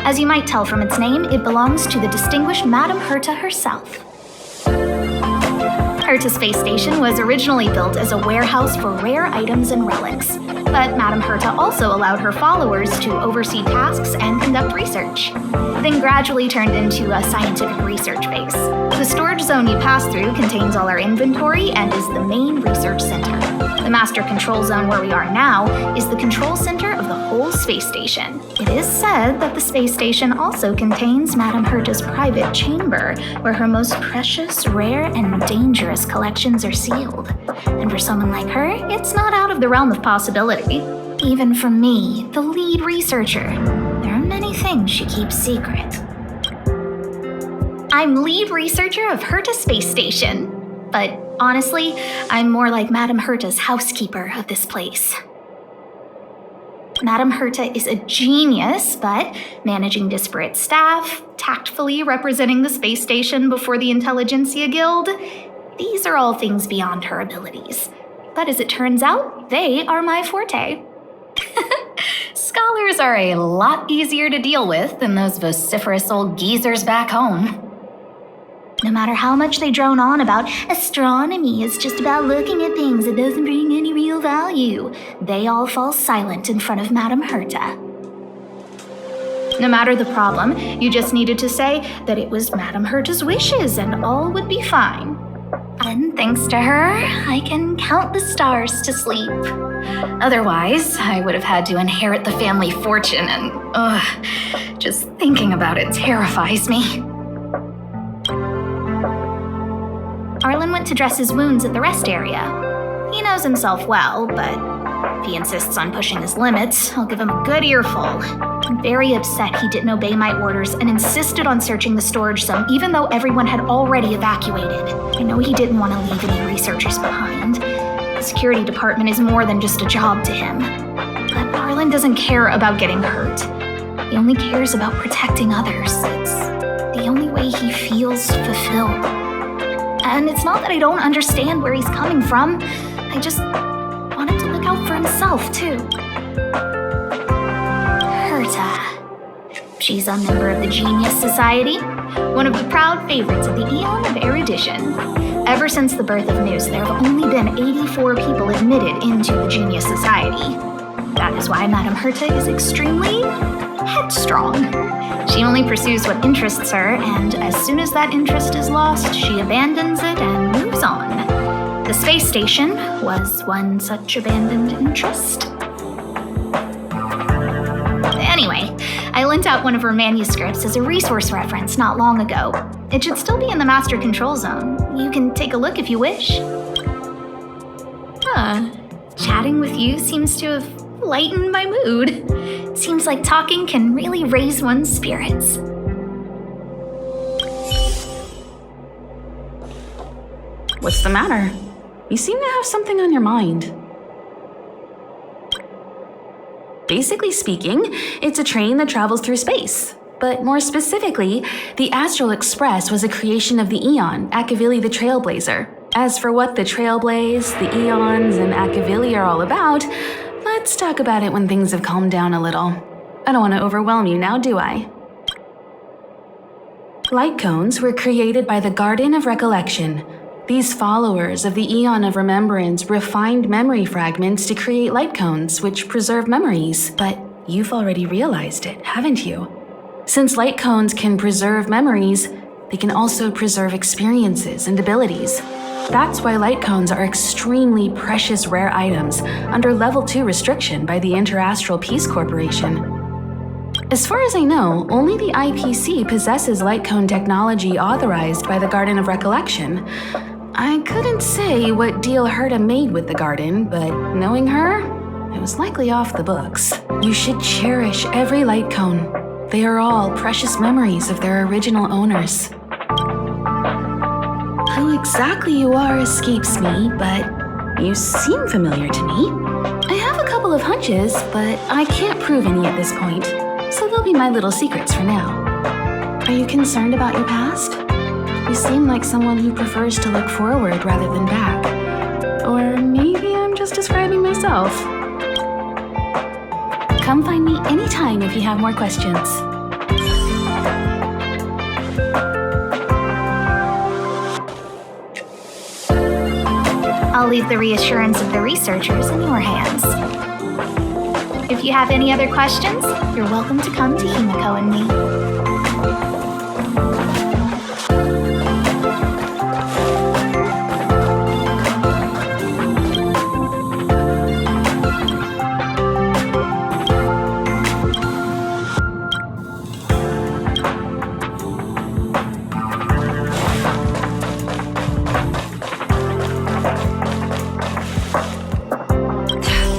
As you might tell from its name, it belongs to the distinguished Madame Herta herself. Herta Space Station was originally built as a warehouse for rare items and relics, but Madame Herta also allowed her followers to oversee tasks and conduct research. Then gradually turned into a scientific research base. The storage zone you pass through contains all our inventory and is the main research center. The master control zone where we are now is the control center of the whole space station. It is said that the space station also contains Madame Herta's private chamber, where her most precious, rare, and dangerous collections are sealed. And for someone like her, it's not out of the realm of possibility. Even for me, the lead researcher, there are many things she keeps secret. I'm lead researcher of Herta Space Station, but honestly, I'm more like Madame Herta's housekeeper of this place. Madame Herta is a genius, but managing disparate staff, tactfully representing the space station before the Intelligentsia Guild, these are all things beyond her abilities. But as it turns out, they are my forte. Scholars are a lot easier to deal with than those vociferous old geezers back home. No matter how much they drone on about astronomy is just about looking at things that doesn't bring any real value, they all fall silent in front of Madame Herta. No matter the problem, you just needed to say that it was Madame Herta's wishes and all would be fine. And thanks to her, I can count the stars to sleep. Otherwise, I would have had to inherit the family fortune and, just thinking about it terrifies me. Arlen went to dress his wounds at the rest area. He knows himself well, but if he insists on pushing his limits, I'll give him a good earful. I'm very upset he didn't obey my orders and insisted on searching the storage zone even though everyone had already evacuated. I know he didn't want to leave any researchers behind. The security department is more than just a job to him. But Arlen doesn't care about getting hurt. He only cares about protecting others. It's the only way he feels fulfilled. And it's not that I don't understand where he's coming from. I just want him to look out for himself, too. Herta. She's a member of the Genius Society, one of the proud favorites of the Eon of Erudition. Ever since the birth of News, there have only been 84 people admitted into the Genius Society. That is why Madame Herta is extremely headstrong. She only pursues what interests her, and as soon as that interest is lost, she abandons it and moves on. The space station was one such abandoned interest. Anyway, I lent out one of her manuscripts as a resource reference not long ago. It should still be in the master control zone. You can take a look if you wish. Chatting with you seems to have lightened my mood. Seems like talking can really raise one's spirits. What's the matter? You seem to have something on your mind. Basically speaking, it's a train that travels through space. But more specifically, the Astral Express was a creation of the Eon, Akavili the Trailblazer. As for what the Trailblaze, the Eons, and Akavili are all about, let's talk about it when things have calmed down a little. I don't want to overwhelm you now, do I? Light cones were created by the Garden of Recollection. These followers of the Eon of Remembrance refined memory fragments to create light cones, which preserve memories. But you've already realized it, haven't you? Since light cones can preserve memories, they can also preserve experiences and abilities. That's why light cones are extremely precious rare items under Level 2 restriction by the Interastral Peace Corporation. As far as I know, only the IPC possesses light cone technology authorized by the Garden of Recollection. I couldn't say what deal Herta made with the Garden, but knowing her, it was likely off the books. You should cherish every light cone. They are all precious memories of their original owners. Who exactly you are escapes me, but you seem familiar to me. I have a couple of hunches, but I can't prove any at this point, so they'll be my little secrets for now. Are you concerned about your past? You seem like someone who prefers to look forward rather than back. Or maybe I'm just describing myself. Come find me anytime if you have more questions. I'll leave the reassurance of the researchers in your hands. If you have any other questions, you're welcome to come to Himiko and me.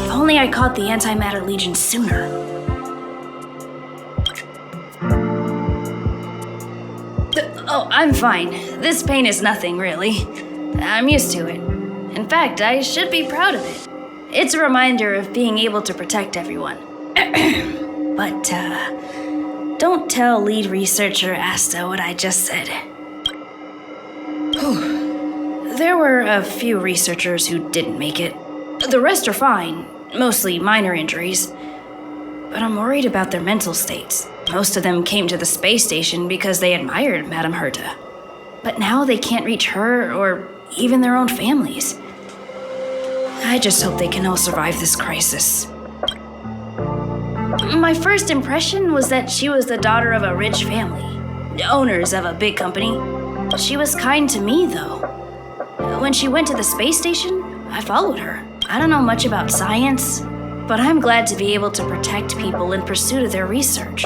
If only I caught the Antimatter Legion sooner. Oh, I'm fine. This pain is nothing, really. I'm used to it. In fact, I should be proud of it. It's a reminder of being able to protect everyone. But, don't tell lead researcher Asta what I just said. Whew. There were a few researchers who didn't make it. The rest are fine, mostly minor injuries. But I'm worried about their mental states. Most of them came to the space station because they admired Madame Herta. But now they can't reach her or even their own families. I just hope they can all survive this crisis. My first impression was that she was the daughter of a rich family, owners of a big company. She was kind to me, though. When she went to the space station, I followed her. I don't know much about science, but I'm glad to be able to protect people in pursuit of their research.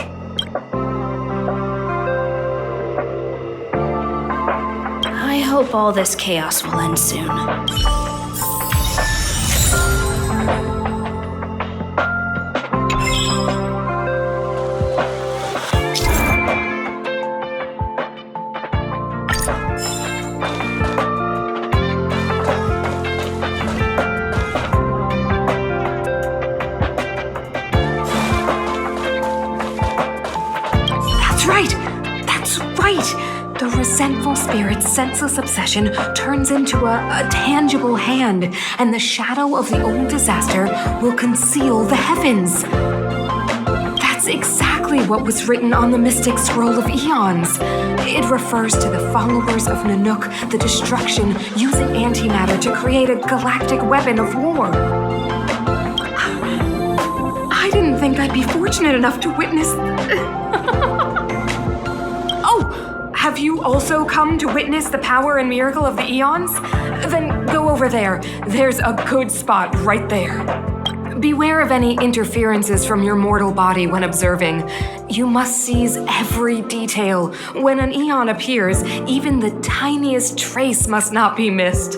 I hope all this chaos will end soon. That's right! The resentful spirit's senseless obsession turns into a tangible hand, and the shadow of the old disaster will conceal the heavens. That's exactly what was written on the Mystic Scroll of Eons. It refers to the followers of Nanook, the destruction using antimatter to create a galactic weapon of war. I didn't think I'd be fortunate enough to witness... Have you also come to witness the power and miracle of the Eons? Then go over there. There's a good spot right there. Beware of any interferences from your mortal body when observing. You must seize every detail. When an Eon appears, even the tiniest trace must not be missed.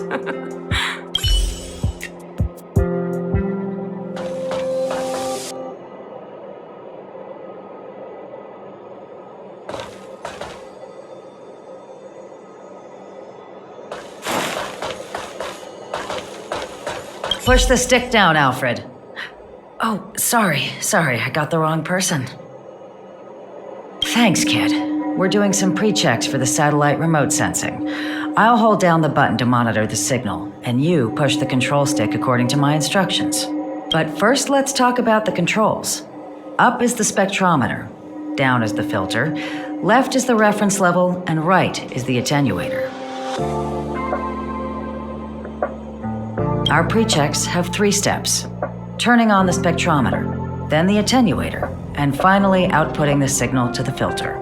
Push the stick down, Alfred. Oh, sorry, I got the wrong person. Thanks, kid. We're doing some pre-checks for the satellite remote sensing. I'll hold down the button to monitor the signal, and you push the control stick according to my instructions. But first, let's talk about the controls. Up is the spectrometer, down is the filter, left is the reference level, and right is the attenuator. Our pre-checks have 3 steps. Turning on the spectrometer, then the attenuator, and finally outputting the signal to the filter.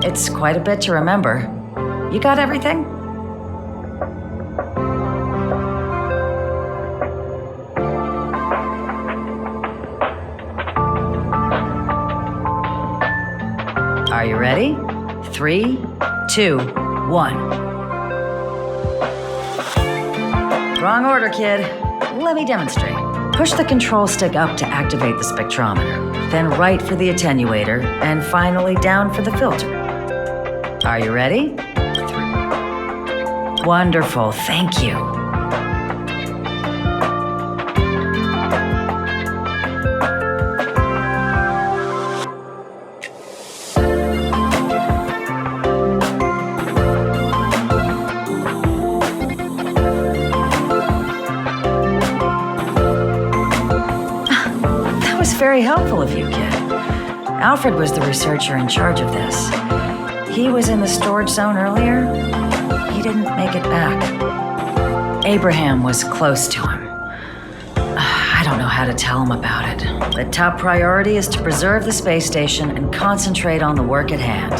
It's quite a bit to remember. You got everything? Are you ready? 3, 2, 1. Wrong order, kid. Let me demonstrate. Push the control stick up to activate the spectrometer, then right for the attenuator, and finally down for the filter. Are you ready? 3. Wonderful, thank you. was very helpful of you, kid. Alfred was the researcher in charge of this. He was in the storage zone earlier. He didn't make it back. Abraham was close to him. I don't know how to tell him about it. The top priority is to preserve the space station and concentrate on the work at hand.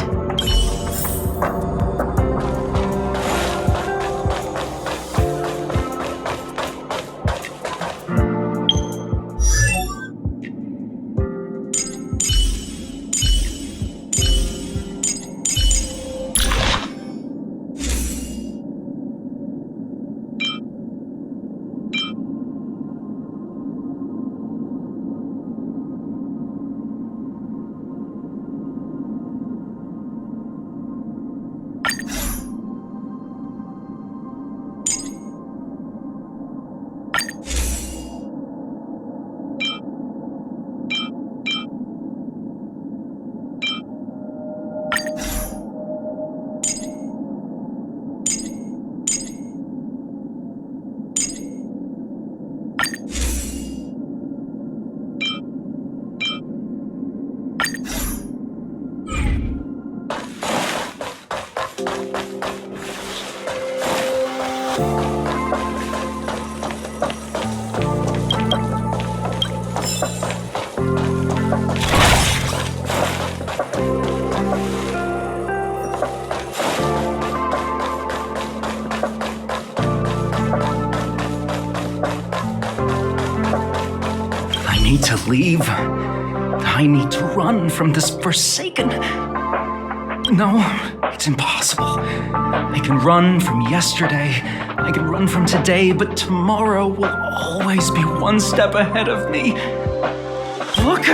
To leave. I need to run from this forsaken... No, it's impossible. I can run from yesterday, I can run from today, but tomorrow will always be one step ahead of me. Look!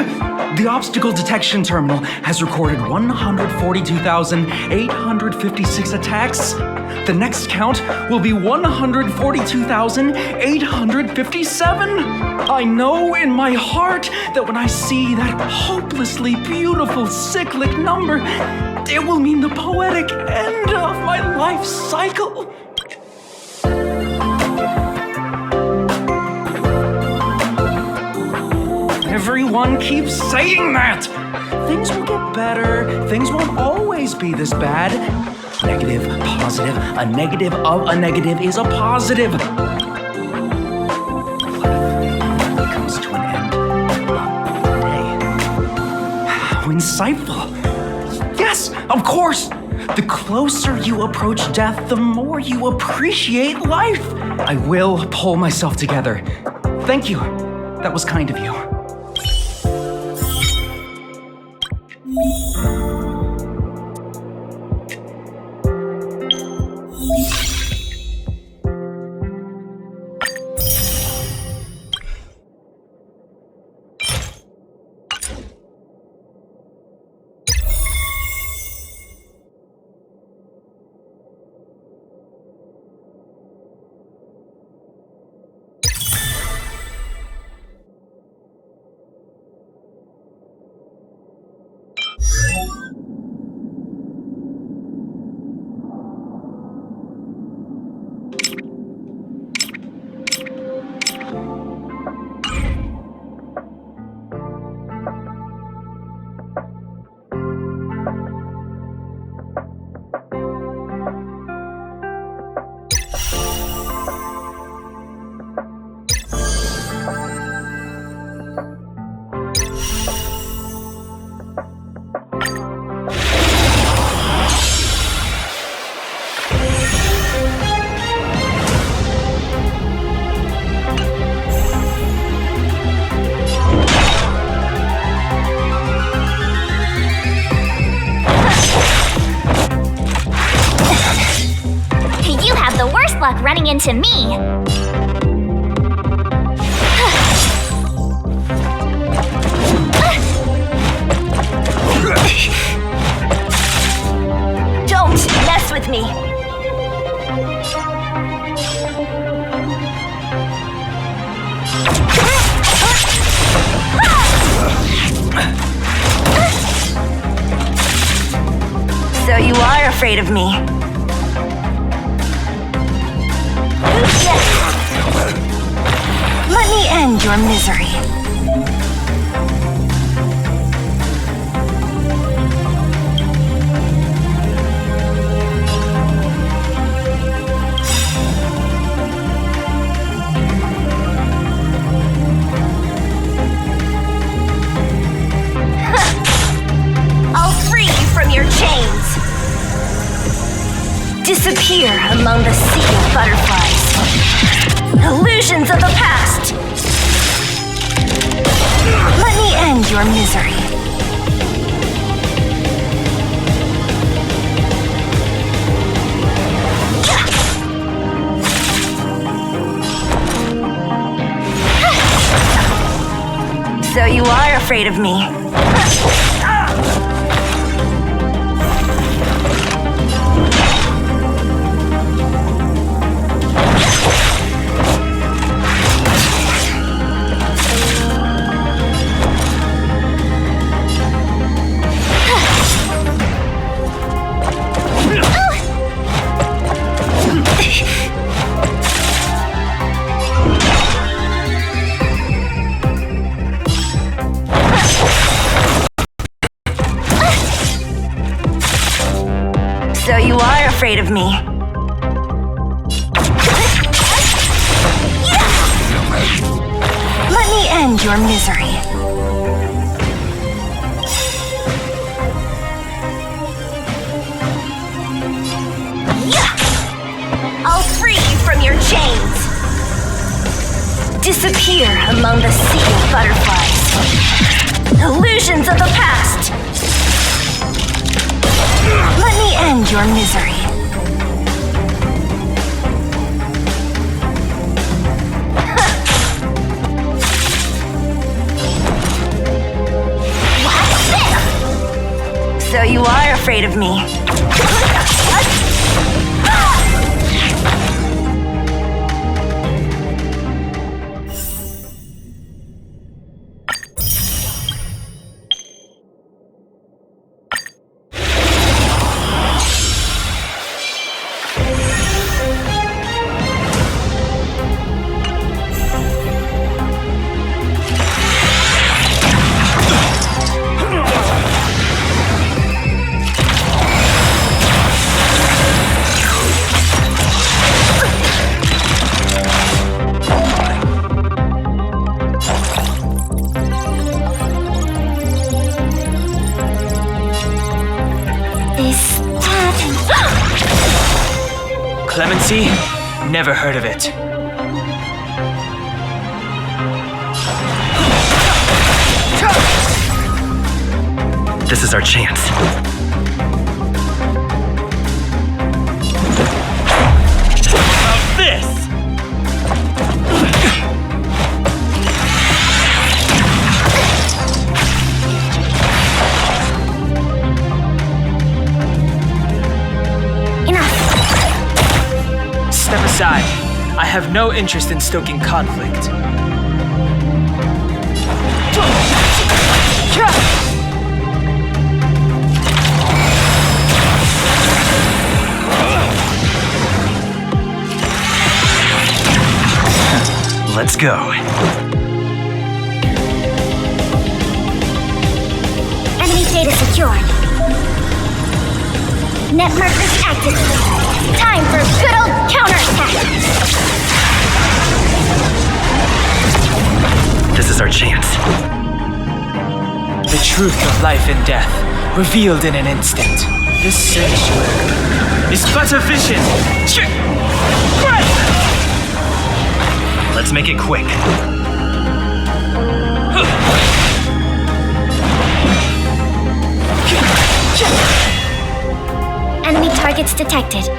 The obstacle detection terminal has recorded 142,856 attacks. The next count will be 142,857. I know in my heart that when I see that hopelessly beautiful cyclic number, it will mean the poetic end of my life cycle. Everyone keeps saying that! Things will get better. Things won't always be this bad. Negative, positive, a negative of a negative is a positive. What if it comes to an end today? How insightful. Yes, of course! The closer you approach death, the more you appreciate life. I will pull myself together. Thank you. That was kind of you. Running into me. Don't mess with me. So you are afraid of me. Let me end your misery. disappear among the sea of butterflies. Illusions of the past! Let me end your misery. So you are afraid of me. So you are afraid of me. Let me end your misery. I'll free you from your chains. Disappear among the sea of butterflies. Illusions of the past. Let me end your misery. So you are afraid of me. Clemency? Never heard of it. This is our chance. How's this? Step aside. I have no interest in stoking conflict. Let's go. Enemy data secured. Net markers activated. Time for good old counterattack. This is our chance. The truth of life and death, revealed in an instant. This sanctuary is but a vision. Let's make it quick. Enemy targets detected.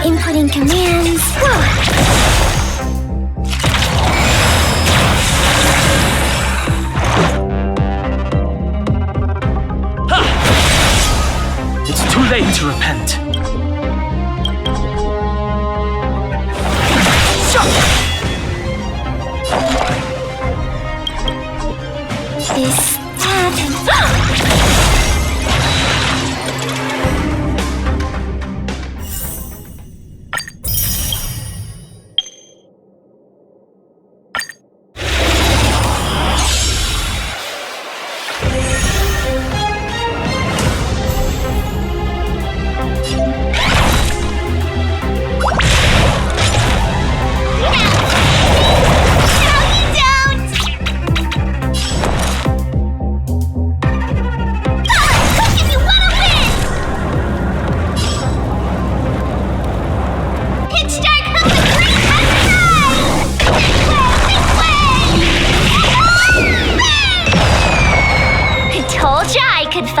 Inputting commands. It's too late to repent. This happened.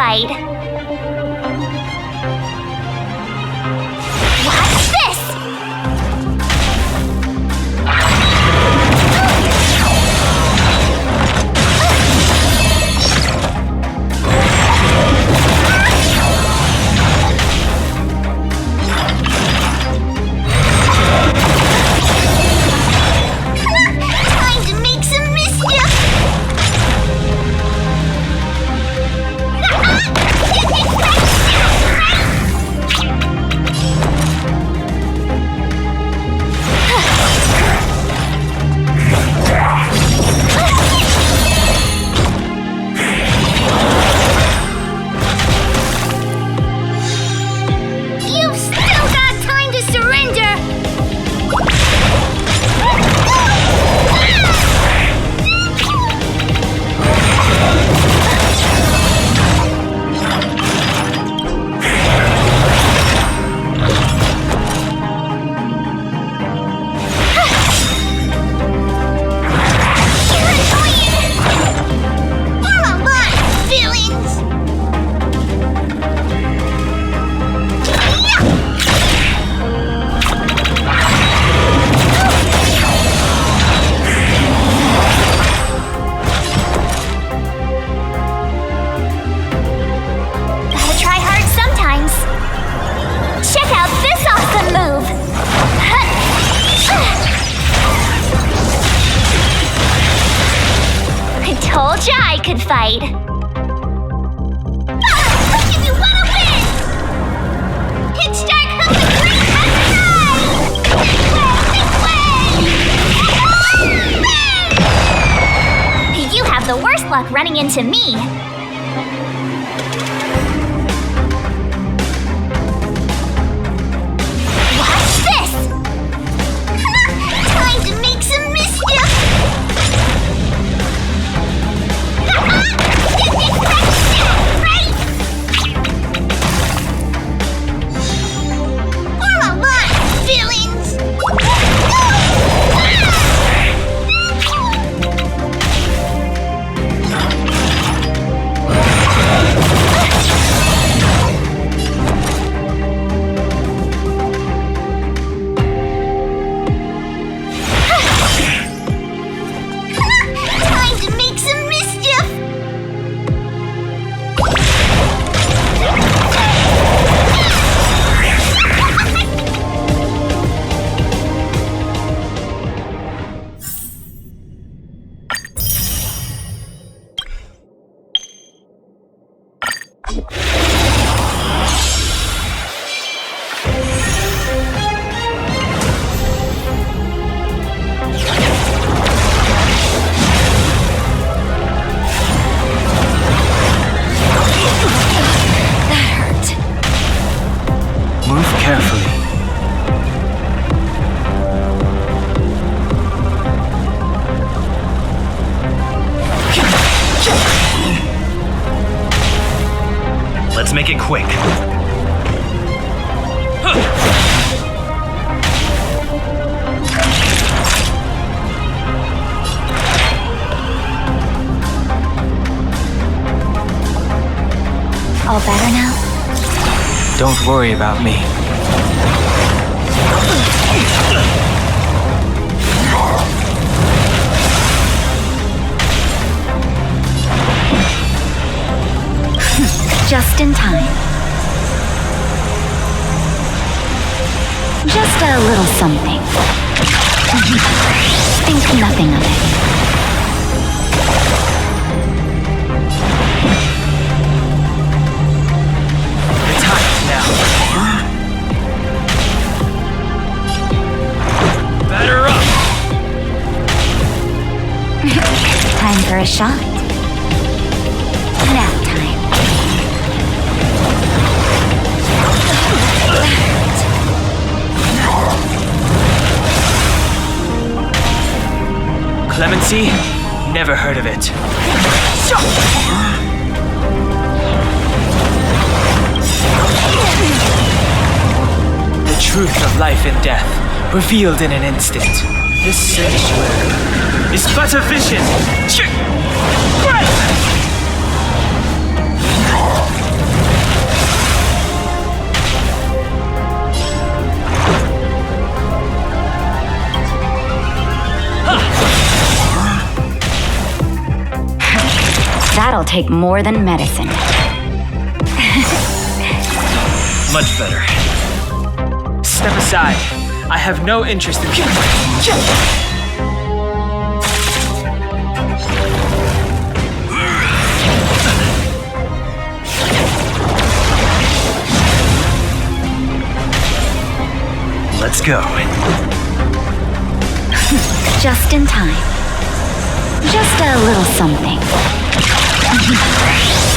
fight. Watch this! Time to make some mischief! You've still got time to surrender! You're annoying! Come on, villains! Gotta try hard sometimes. Check out this awesome move! I told ya I could fight. Look if you wanna win! Pitch dark hook the great This way! You have the worst luck running into me. Watch this! Time to make some mischief! Come on, villains! Time to make some mischief! Move carefully. Let's make it quick. All better now? Don't worry about me. Just in time. Just a little something. Think nothing of it. The time's now. Batter up! Time for a shot. Nap time. Clemency? Never heard of it. The truth of life and death, revealed in an instant. This sanctuary is but a vision. That'll take more than medicine. Much better. Step aside. I have no interest in... Let's go. Just in time. Just a little something.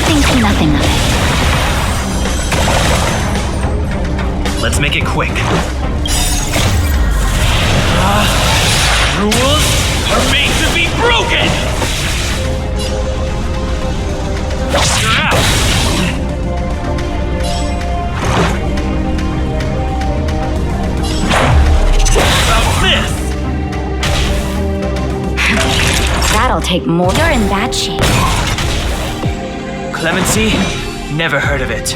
Think nothing of it. Let's make it quick. Rules are made to be broken! You're out! About this! That'll take more. You're in bad shape. Clemency? Never heard of it.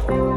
Oh.